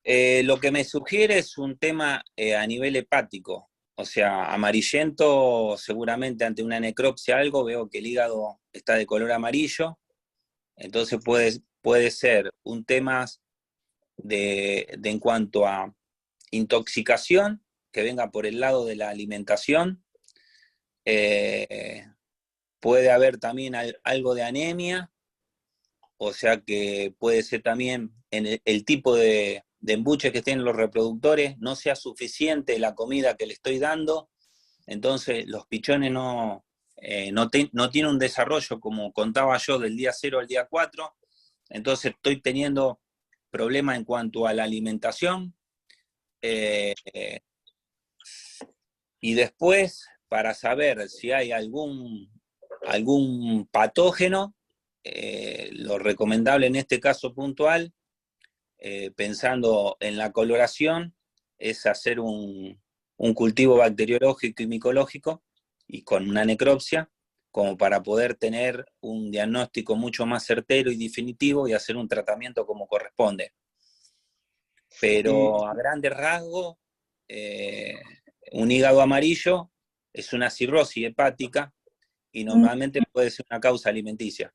Lo que me sugiere es un tema a nivel hepático. O sea, amarillento, seguramente ante una necropsia algo, veo que el hígado está de color amarillo. Entonces puede ser un tema en cuanto a intoxicación, que venga por el lado de la alimentación. Puede haber también algo de anemia, o sea que puede ser también en el tipo de embuche que tienen los reproductores, no sea suficiente la comida que le estoy dando, entonces los pichones no tienen un desarrollo, como contaba yo, del día 0 al día 4, entonces estoy teniendo problemas en cuanto a la alimentación. Y después, para saber si hay algún patógeno, lo recomendable en este caso puntual, pensando en la coloración, es hacer un cultivo bacteriológico y micológico y con una necropsia, como para poder tener un diagnóstico mucho más certero y definitivo y hacer un tratamiento como corresponde. Pero a grandes rasgos, un hígado amarillo es una cirrosis hepática y normalmente puede ser una causa alimenticia.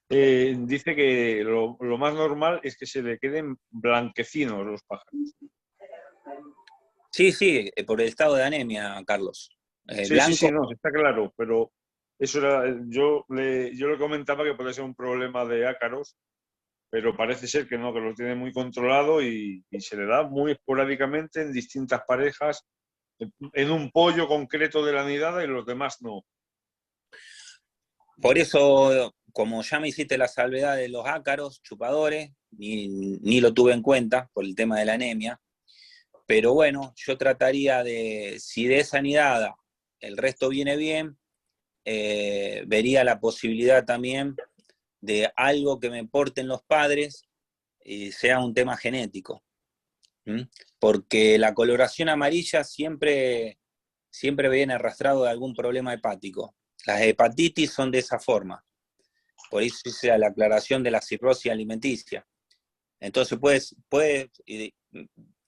Dice que lo más normal es que se le queden blanquecinos los pájaros. Sí, por el estado de anemia, Carlos. Blanco. Sí, no, está claro, pero eso era, yo le comentaba que puede ser un problema de ácaros, pero parece ser que no, que lo tiene muy controlado y se le da muy esporádicamente en distintas parejas, en un pollo concreto de la nidada y los demás no. Por eso, como ya me hiciste la salvedad de los ácaros, chupadores, ni lo tuve en cuenta por el tema de la anemia, pero bueno, yo trataría de, si de esa nidada el resto viene bien, vería la posibilidad también de algo que me porten los padres y sea un tema genético. Porque la coloración amarilla siempre viene arrastrado de algún problema hepático. Las hepatitis son de esa forma. Por eso hice la aclaración de la cirrosis alimenticia. Entonces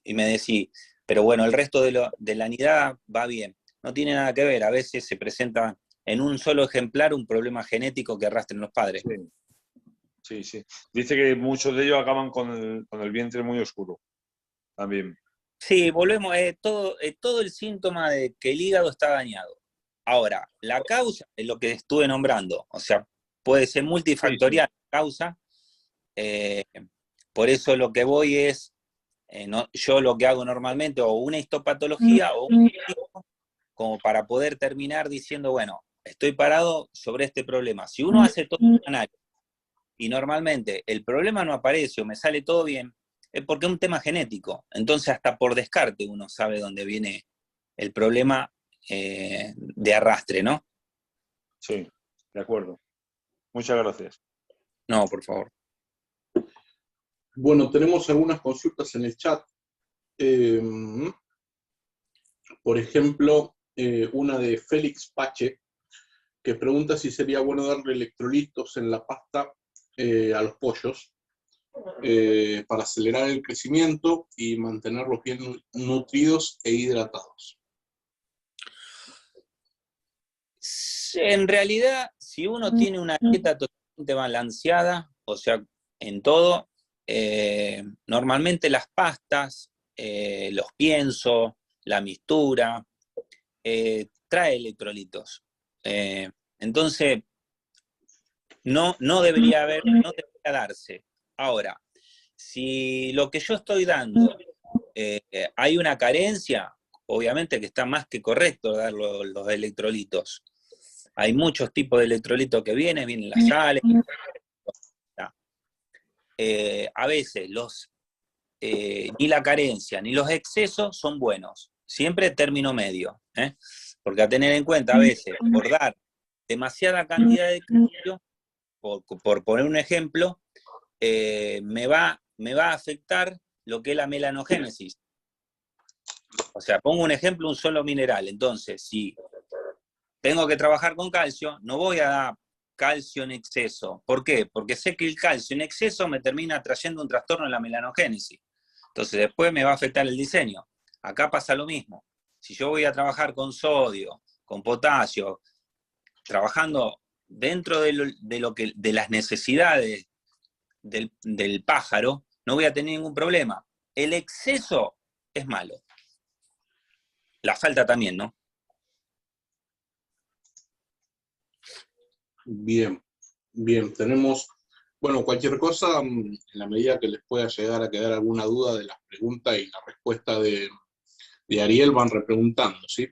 y me decís, pero bueno, el resto de la nidada va bien. No tiene nada que ver, a veces se presenta en un solo ejemplar un problema genético que arrastren los padres. Sí. Dice que muchos de ellos acaban con el vientre muy oscuro. También. Sí, volvemos, todo el síntoma de que el hígado está dañado. Ahora, la causa es lo que estuve nombrando, o sea, puede ser multifactorial la causa, por eso lo que voy es, yo lo que hago normalmente, o una histopatología o un médico, como para poder terminar diciendo, bueno, estoy parado sobre este problema. Si uno hace todo un análisis y normalmente el problema no aparece o me sale todo bien, es porque es un tema genético. Entonces hasta por descarte uno sabe dónde viene el problema de arrastre, ¿no? Sí, de acuerdo. Muchas gracias. No, por favor. Bueno, tenemos algunas consultas en el chat. Por ejemplo, una de Félix Pache, que pregunta si sería bueno darle electrolitos en la pasta a los pollos para acelerar el crecimiento y mantenerlos bien nutridos e hidratados. En realidad, si uno tiene una dieta totalmente balanceada, o sea, en todo, normalmente las pastas, los piensos, la mixtura, trae electrolitos. Entonces, no debería darse. Ahora, si lo que yo estoy dando hay una carencia, obviamente que está más que correcto dar los electrolitos. Hay muchos tipos de electrolitos que vienen las sales. A veces ni la carencia ni los excesos son buenos. Siempre término medio. Porque a tener en cuenta, a veces, por dar demasiada cantidad de calcio, por poner un ejemplo, me va a afectar lo que es la melanogénesis. O sea, pongo un ejemplo, un solo mineral. Entonces, si tengo que trabajar con calcio, no voy a dar calcio en exceso. ¿Por qué? Porque sé que el calcio en exceso me termina trayendo un trastorno en la melanogénesis. Entonces, después me va a afectar el diseño. Acá pasa lo mismo. Si yo voy a trabajar con sodio, con potasio, trabajando dentro de las necesidades del pájaro, no voy a tener ningún problema. El exceso es malo. La falta también, ¿no? Bien, bien. Tenemos, bueno, cualquier cosa, en la medida que les pueda llegar a quedar alguna duda de las preguntas y la respuesta de Ariel, van repreguntando, ¿sí?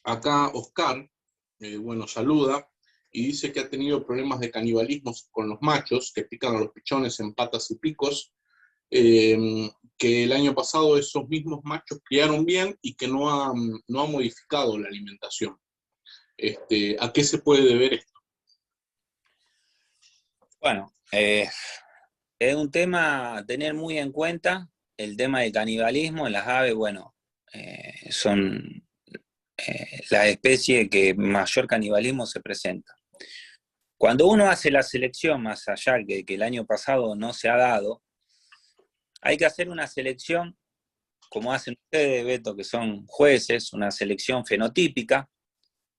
Acá Oscar, bueno, saluda y dice que ha tenido problemas de canibalismo con los machos que pican a los pichones en patas y picos, que el año pasado esos mismos machos criaron bien y que no ha modificado la alimentación. ¿A qué se puede deber esto? Bueno, es un tema a tener muy en cuenta, el tema del canibalismo en las aves. Bueno, son las especies que mayor canibalismo se presenta. Cuando uno hace la selección, más allá que el año pasado no se ha dado, hay que hacer una selección, como hacen ustedes, Beto, que son jueces, una selección fenotípica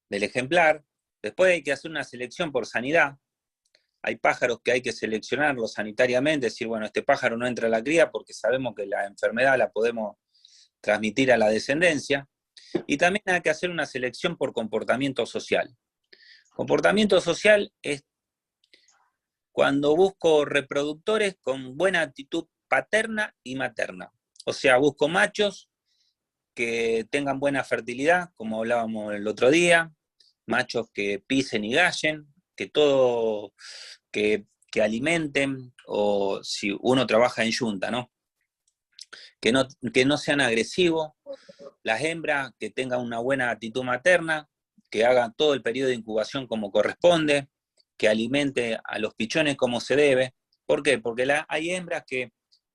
del ejemplar. Después hay que hacer una selección por sanidad. Hay pájaros que hay que seleccionarlos sanitariamente, decir, bueno, este pájaro no entra a la cría porque sabemos que la enfermedad la podemos transmitir a la descendencia. Y también hay que hacer una selección por comportamiento social. Comportamiento social es cuando busco reproductores con buena actitud paterna y materna. O sea, busco machos que tengan buena fertilidad, como hablábamos el otro día, machos que pisen y gallen, que alimenten, o si uno trabaja en yunta, ¿no? Que no sean agresivos, las hembras que tengan una buena actitud materna, que hagan todo el periodo de incubación como corresponde, que alimente a los pichones como se debe. ¿Por qué? Porque hay hembras que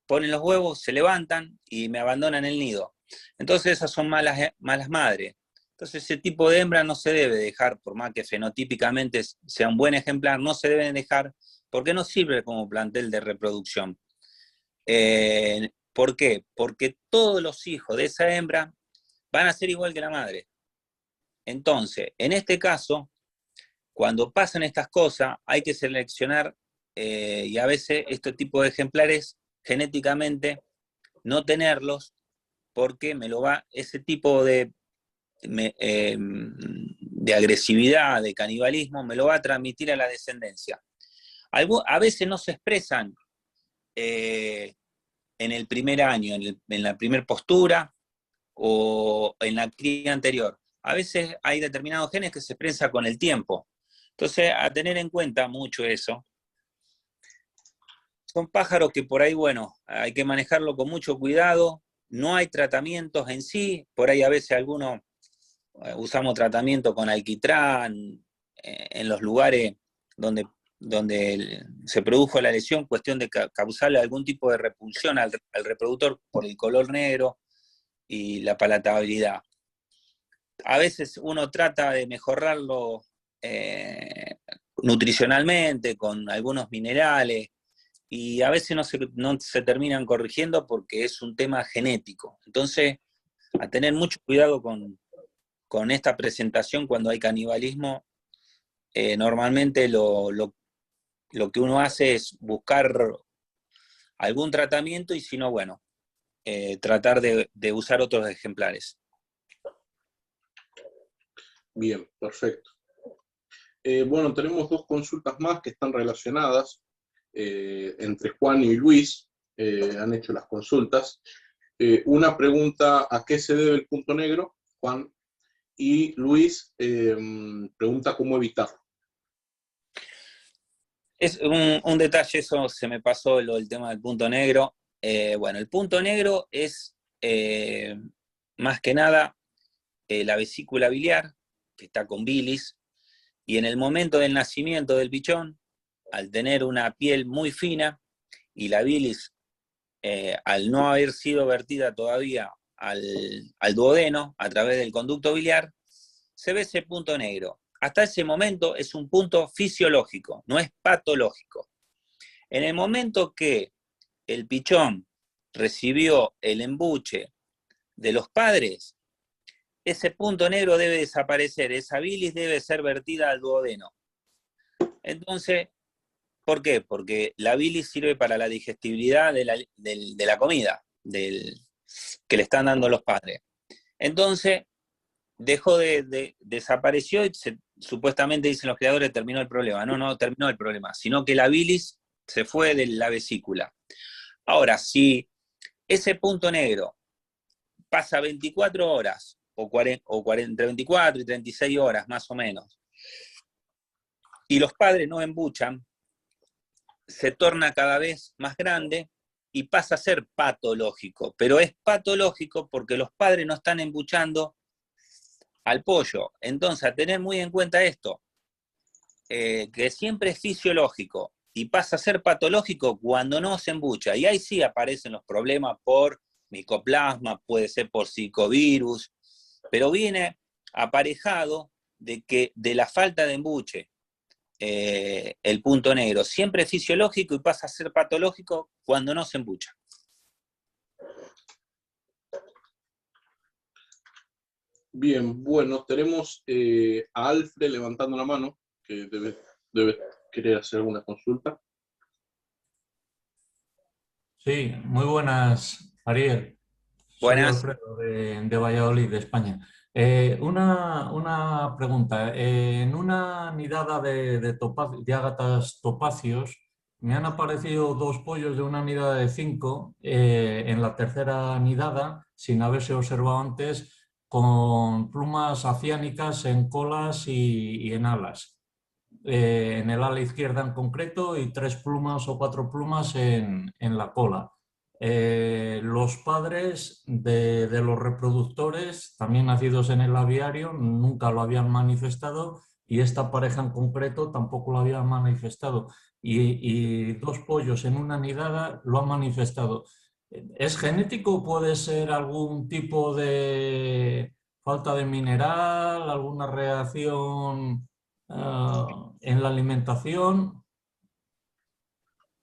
ponen los huevos, se levantan y me abandonan el nido. Entonces esas son malas madres. Entonces ese tipo de hembra no se debe dejar, por más que fenotípicamente sea un buen ejemplar, no se deben dejar porque no sirve como plantel de reproducción. ¿Por qué? Porque todos los hijos de esa hembra van a ser igual que la madre. Entonces, en este caso, cuando pasan estas cosas, hay que seleccionar, y a veces este tipo de ejemplares, genéticamente, no tenerlos, porque ese tipo de agresividad, de canibalismo, me lo va a transmitir a la descendencia. A veces no se expresan en el primer año, en la primera postura, o en la cría anterior. A veces hay determinados genes que se expresan con el tiempo. Entonces, a tener en cuenta mucho eso. Son pájaros que por ahí, bueno, hay que manejarlo con mucho cuidado. No hay tratamientos en sí. Por ahí a veces algunos usamos tratamiento con alquitrán en los lugares donde se produjo la lesión, cuestión de causarle algún tipo de repulsión al reproductor por el color negro y la palatabilidad. A veces uno trata de mejorarlo nutricionalmente con algunos minerales y a veces no se terminan corrigiendo porque es un tema genético. Entonces, a tener mucho cuidado con esta presentación cuando hay canibalismo. Normalmente lo que uno hace es buscar algún tratamiento y si no, bueno, tratar de usar otros ejemplares. Bien, perfecto. Bueno, tenemos dos consultas más que están relacionadas entre Juan y Luis. Han hecho las consultas. Una pregunta, ¿a qué se debe el punto negro, Juan? Y Luis pregunta cómo evitarlo. Es un detalle, eso se me pasó el tema del punto negro. Bueno, el punto negro es más que nada la vesícula biliar, que está con bilis, Y en el momento del nacimiento del pichón, al tener una piel muy fina y la bilis, al no haber sido vertida todavía al duodeno a través del conducto biliar, se ve ese punto negro. Hasta ese momento es un punto fisiológico, no es patológico. En el momento que el pichón recibió el embuche de los padres, ese punto negro debe desaparecer, esa bilis debe ser vertida al duodeno. Entonces, ¿por qué? Porque la bilis sirve para la digestibilidad de la comida que le están dando los padres. Entonces, desapareció y supuestamente dicen los creadores terminó el problema. No, no terminó el problema, sino que la bilis se fue de la vesícula. Ahora, si ese punto negro pasa 24 horas, entre 24 y 36 horas más o menos, y los padres no embuchan, se torna cada vez más grande y pasa a ser patológico. Pero es patológico porque los padres no están embuchando al pollo. Entonces, a tener muy en cuenta esto, que siempre es fisiológico y pasa a ser patológico cuando no se embucha. Y ahí sí aparecen los problemas por micoplasma, puede ser por psicovirus, pero viene aparejado de la falta de embuche. El punto negro siempre es fisiológico y pasa a ser patológico cuando no se embucha. Bien, bueno, tenemos a Alfred levantando la mano, que debe querer hacer alguna consulta. Sí, muy buenas, Ariel. Soy Buenas. Alfredo de Valladolid, de España. Una pregunta. En una nidada de ágatas topacios me han aparecido 2 pollos de una nidada de 5 en la tercera nidada, sin haberse observado antes, con plumas aciánicas en colas y en alas. En el ala izquierda en concreto y 3 plumas o 4 plumas en la cola. Los padres de los reproductores, también nacidos en el aviario, nunca lo habían manifestado y esta pareja en concreto tampoco lo había manifestado. Y 2 pollos en una nidada lo han manifestado. ¿Es genético? ¿Puede ser algún tipo de falta de mineral, alguna reacción en la alimentación?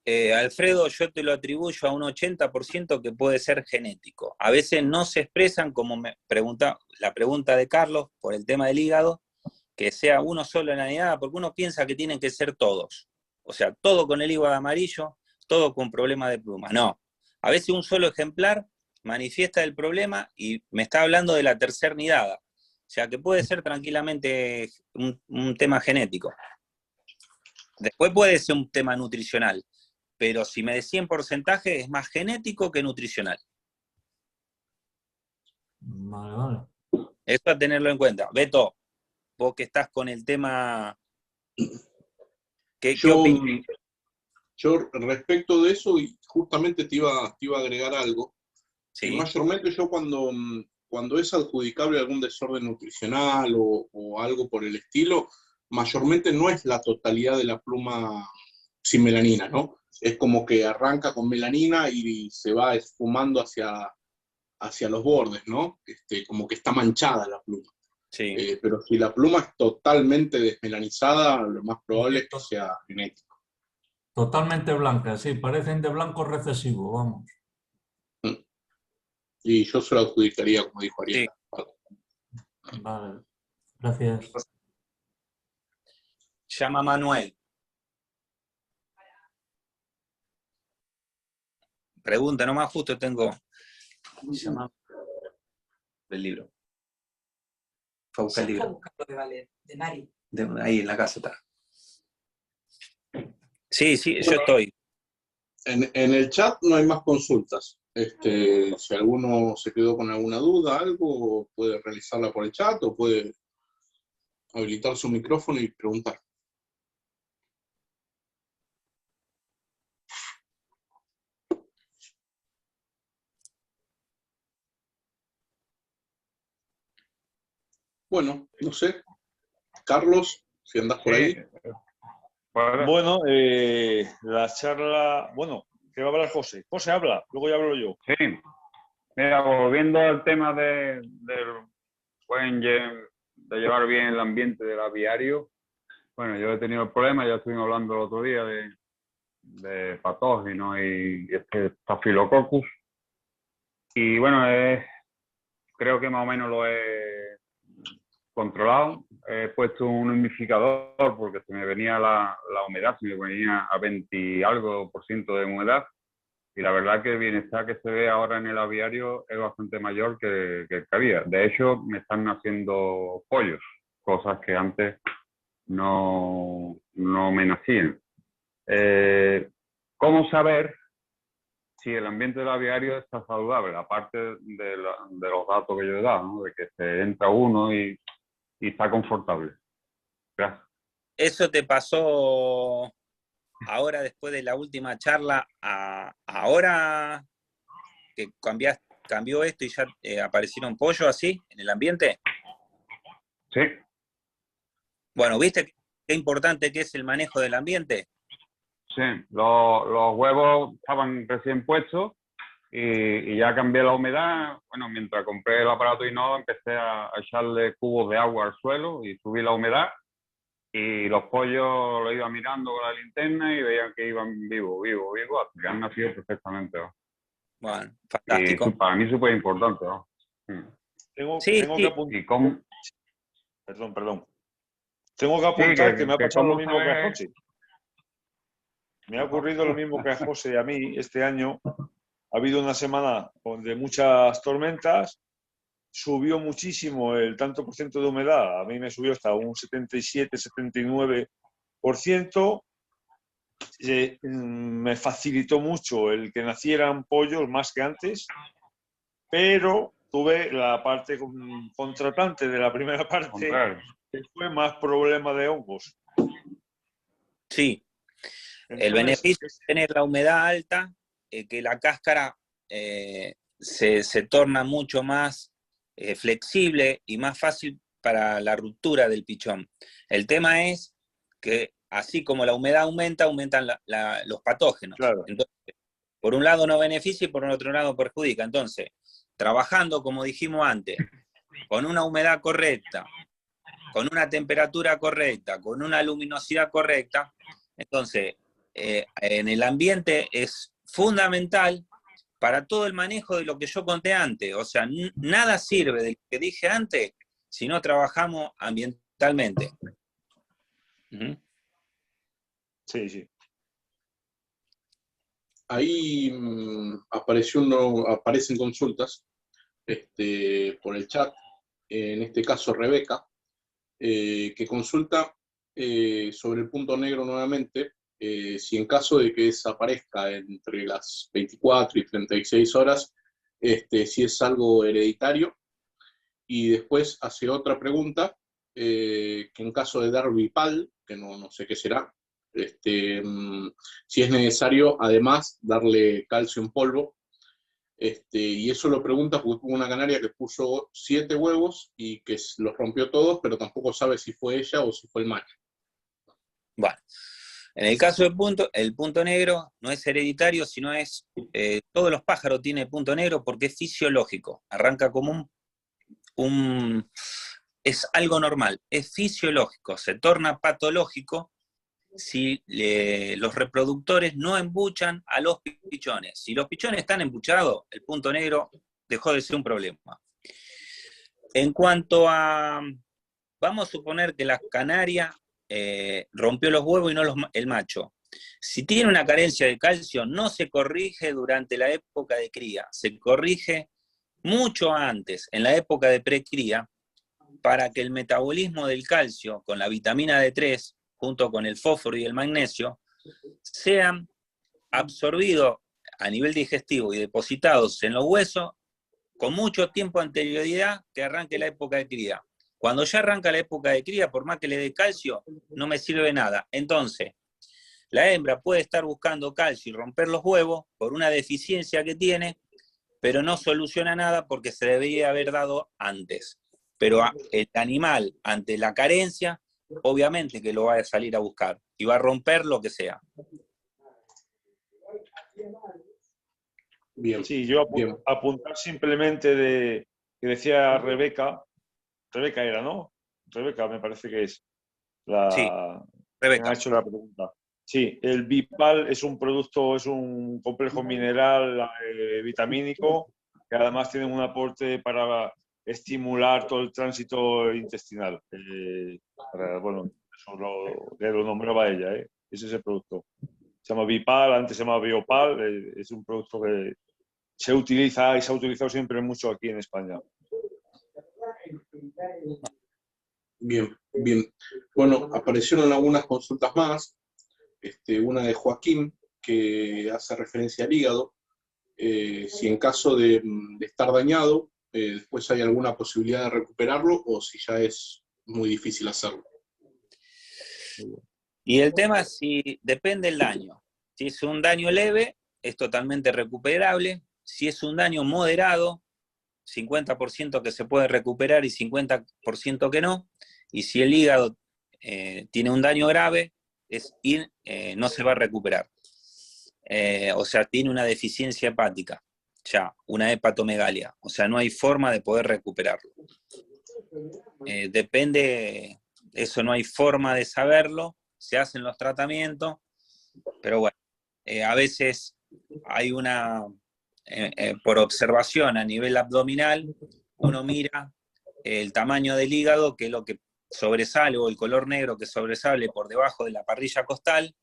Alfredo, yo te lo atribuyo a un 80% que puede ser genético. A veces no se expresan, como me pregunta la pregunta de Carlos, por el tema del hígado, que sea uno solo en la nidada, porque uno piensa que tienen que ser todos. O sea, todo con el hígado amarillo, todo con problema de pluma. No. A veces un solo ejemplar manifiesta el problema y me está hablando de la tercera nidada. O sea, que puede ser tranquilamente un tema genético. Después puede ser un tema nutricional, pero si me decía en porcentaje, es más genético que nutricional. Vale, vale. Eso a tenerlo en cuenta. Beto, vos que estás con el tema, ¿qué opinas? Yo respecto de eso, y justamente te iba a agregar algo, Sí. que mayormente yo cuando es adjudicable algún desorden nutricional o algo por el estilo, mayormente no es la totalidad de la pluma sin melanina, ¿no? Es como que arranca con melanina y se va esfumando hacia los bordes, ¿no? Como que está manchada la pluma. Sí. Pero si la pluma es totalmente desmelanizada, lo más probable es que sea genético. Totalmente blancas, sí, parecen de blanco recesivo, vamos. Y yo se lo adjudicaría, como dijo Ariel. Sí. Vale, gracias. Llama a Manuel. Pregunta, nomás justo tengo. Llama del libro. Fue a buscar el libro. De Mari. Ahí en la casa está. Sí, yo estoy. En el chat no hay más consultas. Si alguno se quedó con alguna duda, algo, puede realizarla por el chat o puede habilitar su micrófono y preguntar. Bueno, no sé. Carlos. si andás por ahí. Bueno, la charla... Bueno, que va a hablar José. José, habla, luego ya hablo yo. Sí. Mira, volviendo al tema del de llevar bien el ambiente del aviario, bueno, yo he tenido el problema, ya estuvimos hablando el otro día de patógenos y este Staphylococcus. Y bueno, creo que más o menos lo he controlado. He puesto un humidificador porque se me venía la humedad, se me venía a 20 y algo % de humedad. Y la verdad que el bienestar que se ve ahora en el aviario es bastante mayor que el que había. De hecho, me están naciendo pollos, cosas que antes no me nacían. ¿Cómo saber si el ambiente del aviario está saludable? Aparte de los datos que yo he dado, ¿no? De que se entra uno y está confortable. Gracias. ¿Eso te pasó ahora, después de la última charla, ahora que cambió esto y ya aparecieron pollos así en el ambiente? Sí. Bueno, ¿viste qué importante que es el manejo del ambiente? Sí, los huevos estaban recién puestos y ya cambié la humedad. Bueno, mientras compré el aparato Innova empecé a echarle cubos de agua al suelo y subí la humedad. Y los pollos los iba mirando con la linterna y veían que iban vivos, hasta que han nacido perfectamente, ¿no? Bueno, fantástico. Y para mí es súper importante, ¿no? Tengo Sí. que apuntar. ¿Y cómo? Perdón. Tengo que apuntar que me ha pasado lo mismo que a José. Me ha ocurrido lo mismo que a José y a mí este año. Ha habido una semana de muchas tormentas. Subió muchísimo el tanto por ciento de humedad. A mí me subió hasta un 77-79%. Me facilitó mucho el que nacieran pollos más que antes, pero tuve la parte contratante de la primera parte, que fue más problema de hongos. Sí. Entonces, el beneficio de tener la humedad alta es que la cáscara se torna mucho más flexible y más fácil para la ruptura del pichón. El tema es que así como la humedad aumenta, aumentan los patógenos. Claro. Entonces, por un lado no beneficia y por otro lado perjudica. Entonces, trabajando, como dijimos antes, con una humedad correcta, con una temperatura correcta, con una luminosidad correcta, entonces, en el ambiente es fundamental para todo el manejo de lo que yo conté antes. O sea, nada sirve de lo que dije antes si no trabajamos ambientalmente. Sí. Ahí aparecen consultas por el chat, en este caso Rebeca, que consulta sobre el punto negro nuevamente, si en caso de que desaparezca entre las 24 y 36 horas, si es algo hereditario. Y después hace otra pregunta, que en caso de Darby-Pal, que no sé qué será, si es necesario además darle calcio en polvo, y eso lo pregunta porque hubo una canaria que puso 7 huevos y que los rompió todos, pero tampoco sabe si fue ella o si fue el macho. Bueno, en el caso del el punto negro no es hereditario, sino es, todos los pájaros tienen punto negro porque es fisiológico, arranca como es algo normal, es fisiológico, se torna patológico si los reproductores no embuchan a los pichones. Si los pichones están embuchados, el punto negro dejó de ser un problema. En cuanto a, vamos a suponer que la canaria rompió los huevos y no el macho. Si tiene una carencia de calcio, no se corrige durante la época de cría, se corrige mucho antes, en la época de precría, para que el metabolismo del calcio con la vitamina D3, junto con el fósforo y el magnesio, sean absorbidos a nivel digestivo y depositados en los huesos con mucho tiempo de anterioridad que arranque la época de cría. Cuando ya arranca la época de cría, por más que le dé calcio, no me sirve nada. Entonces, la hembra puede estar buscando calcio y romper los huevos por una deficiencia que tiene, pero no soluciona nada porque se debería haber dado antes. Pero el animal, ante la carencia, obviamente que lo va a salir a buscar y va a romper lo que sea. Bien. Sí, yo Bien. apuntar simplemente que decía Rebeca era, ¿no? Rebeca me parece que es Sí, que me ha Rebeca. hecho la pregunta. Sí, el Bipal es un producto, es un complejo mineral vitamínico que además tiene un aporte para estimular todo el tránsito intestinal. Bueno, eso lo nombraba ella, ¿eh? Ese es el producto. Se llama Bipal, antes se llamaba Biopal, es un producto que se utiliza y se ha utilizado siempre mucho aquí en España. Bien, bien. Bueno, aparecieron algunas consultas más. Una de Joaquín, que hace referencia al hígado. Si en caso de estar dañado, después hay alguna posibilidad de recuperarlo o si ya es muy difícil hacerlo. Y el tema es si depende del daño. Si es un daño leve, es totalmente recuperable. Si es un daño moderado, 50% que se puede recuperar y 50% que no. Y si el hígado tiene un daño grave, no se va a recuperar. O sea, tiene una deficiencia hepática, ya, una hepatomegalia. O sea, no hay forma de poder recuperarlo. Depende, eso no hay forma de saberlo, se hacen los tratamientos, pero bueno, a veces hay por observación a nivel abdominal, uno mira el tamaño del hígado, que es lo que sobresale, o el color negro que sobresale por debajo de la parrilla costal,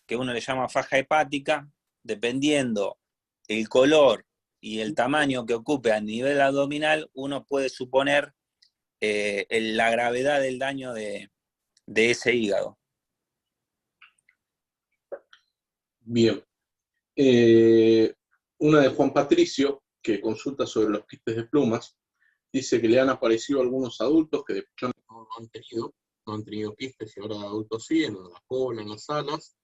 que uno le llama faja hepática, dependiendo el color y el tamaño que ocupe a nivel abdominal, uno puede suponer la gravedad del daño de ese hígado. Bien. Una de Juan Patricio, que consulta sobre los quistes de plumas, dice que le han aparecido algunos adultos que de pequeños no han tenido quistes y ahora de adultos sí, en la cola, en las alas,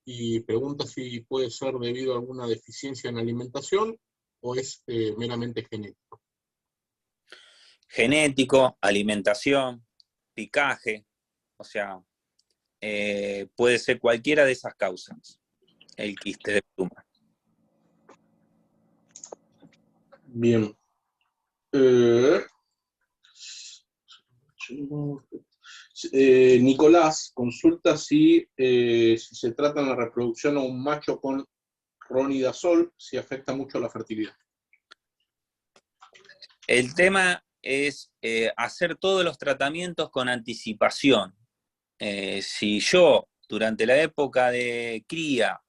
y pregunta si puede ser debido a alguna deficiencia en alimentación o es meramente genético. Genético, alimentación, picaje, o sea, puede ser cualquiera de esas causas, el quiste de pluma. Bien. Nicolás consulta si se trata en la reproducción a un macho con ronidazol, si afecta mucho la fertilidad. El tema es hacer todos los tratamientos con anticipación. Si yo, durante la época de cría,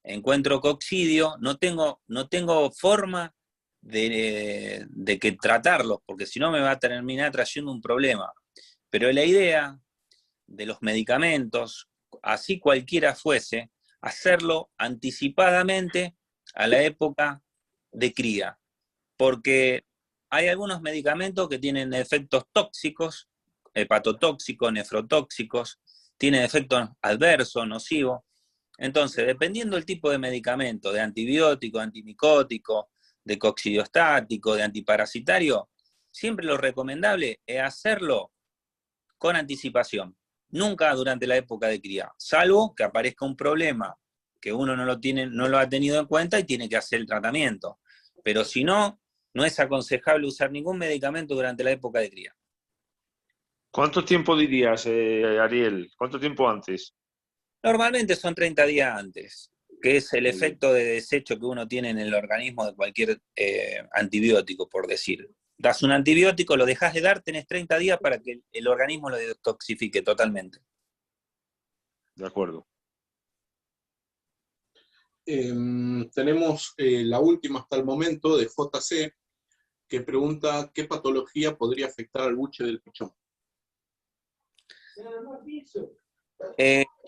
encuentro coccidio, no tengo forma de que tratarlos, porque si no me va a terminar trayendo un problema. Pero la idea de los medicamentos, así cualquiera fuese, hacerlo anticipadamente a la época de cría, porque hay algunos medicamentos que tienen efectos tóxicos, hepatotóxicos, nefrotóxicos, tienen efectos adversos, nocivos. Entonces, dependiendo del tipo de medicamento, de antibiótico, antimicótico, de coccidiostático, de antiparasitario, siempre lo recomendable es hacerlo con anticipación, nunca durante la época de cría, salvo que aparezca un problema que uno no lo ha tenido en cuenta y tiene que hacer el tratamiento. Pero si no, no es aconsejable usar ningún medicamento durante la época de cría. ¿Cuánto tiempo dirías, Ariel? ¿Cuánto tiempo antes? Normalmente son 30 días antes, que es el efecto de desecho que uno tiene en el organismo de cualquier antibiótico, por decir. Das un antibiótico, lo dejas de dar, tenés 30 días para que el organismo lo detoxifique totalmente. De acuerdo. Tenemos la última hasta el momento de JC, que pregunta qué patología podría afectar al buche del pichón.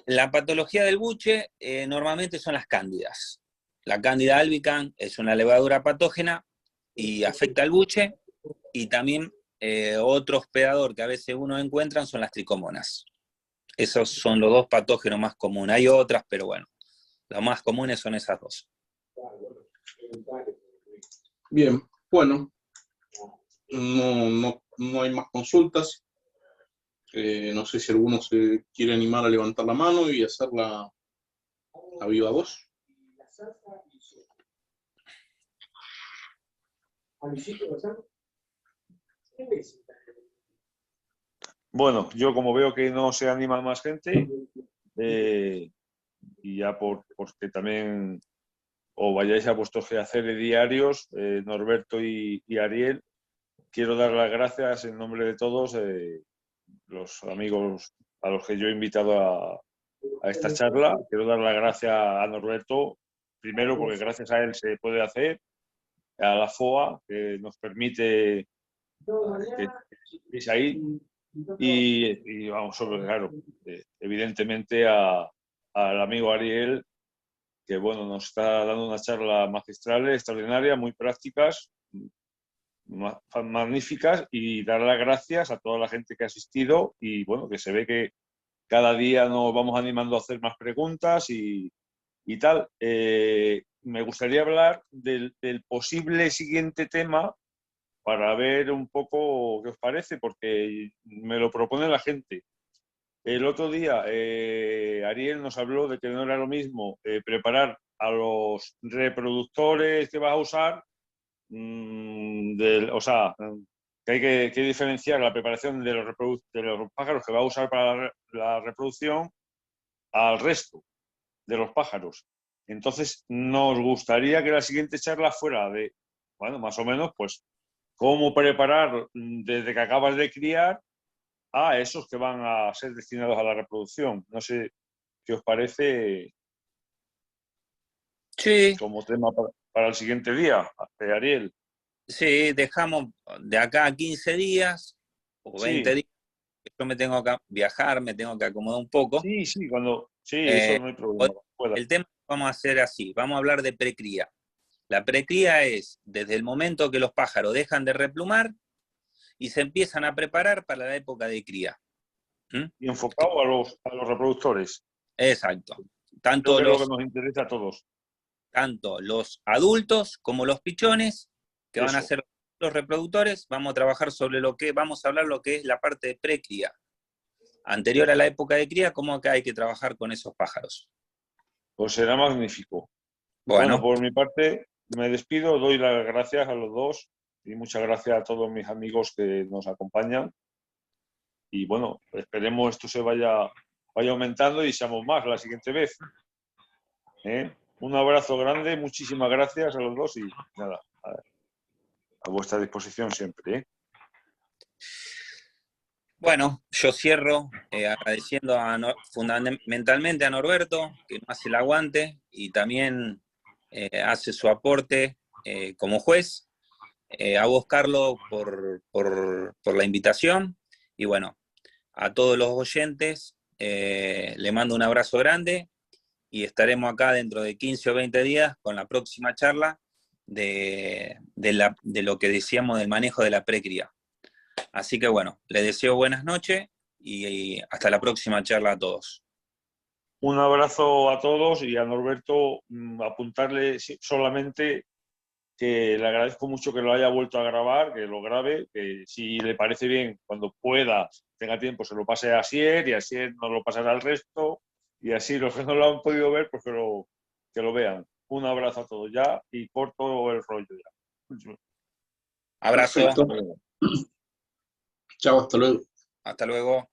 La patología del buche normalmente son las cándidas. La cándida albicans es una levadura patógena y afecta al buche, y también otro hospedador que a veces uno encuentra son las tricomonas. Esos son los dos patógenos más comunes. Hay otras, pero bueno, los más comunes son esas dos. Bien, bueno, no hay más consultas. No sé si alguno se quiere animar a levantar la mano y hacer la viva voz. Bueno, yo como veo que no se anima más gente, y ya porque también os vayáis a vuestros quehaceres diarios, Norberto y Ariel, quiero dar las gracias en nombre de todos, los amigos a los que yo he invitado a esta charla. Quiero dar las gracias a Norberto, primero porque gracias a él se puede hacer, a la FOA, que nos permite que estéis ahí, y vamos, sobre, claro, evidentemente al amigo Ariel, que bueno, nos está dando una charla magistral, extraordinaria, muy prácticas, magníficas, y dar las gracias a toda la gente que ha asistido, y bueno, que se ve que cada día nos vamos animando a hacer más preguntas y tal. Me gustaría hablar del posible siguiente tema para ver un poco qué os parece, porque me lo propone la gente. El otro día Ariel nos habló de que no era lo mismo preparar a los reproductores que vas a usar, o sea, que hay que diferenciar la preparación de los pájaros que va a usar para la reproducción al resto de los pájaros. Entonces, nos gustaría que la siguiente charla fuera de, bueno, más o menos, pues, cómo preparar desde que acabas de criar a esos que van a ser destinados a la reproducción. No sé qué os parece Sí, como tema para el siguiente día, Ariel. sí, dejamos de acá a 15 días o 20 Sí, días. Yo me tengo que viajar, me tengo que acomodar un poco. sí, Eh, eso no hay problema. el tema vamos a hacer así, vamos a hablar de precría. La precría es desde el momento que los pájaros dejan de replumar y se empiezan a preparar para la época de cría. Y enfocado a los reproductores. Exacto. Creo que es lo que nos interesa a todos. Tanto los adultos como los pichones, que van a Eso. ser los reproductores, vamos a trabajar sobre vamos a hablar lo que es la parte de precría. Anterior a la época de cría, cómo que hay que trabajar con esos pájaros. Pues será magnífico. Bueno, Por mi parte, me despido, doy las gracias a los dos y muchas gracias a todos mis amigos que nos acompañan. Y bueno, esperemos esto se vaya aumentando y seamos más la siguiente vez. Un abrazo grande, muchísimas gracias a los dos y nada, a vuestra disposición siempre. Bueno, yo cierro agradeciendo fundamentalmente a Norberto, que nos hace el aguante y también hace su aporte como juez. A vos, Carlos, por la invitación. Y bueno, a todos los oyentes, le mando un abrazo grande y estaremos acá dentro de 15 o 20 días con la próxima charla de lo que decíamos del manejo de la precría. Así que bueno, les deseo buenas noches y hasta la próxima charla a todos. Un abrazo a todos y a Norberto apuntarle solamente que le agradezco mucho que lo haya vuelto a grabar, que lo grabe, que si le parece bien, cuando pueda, tenga tiempo, se lo pase a Asier y Asier nos lo pasará al resto y así los que no lo han podido ver, pues que lo vean. Un abrazo a todos ya y corto el rollo ya. Abrazo. Perfecto. Chao, hasta luego. Hasta luego.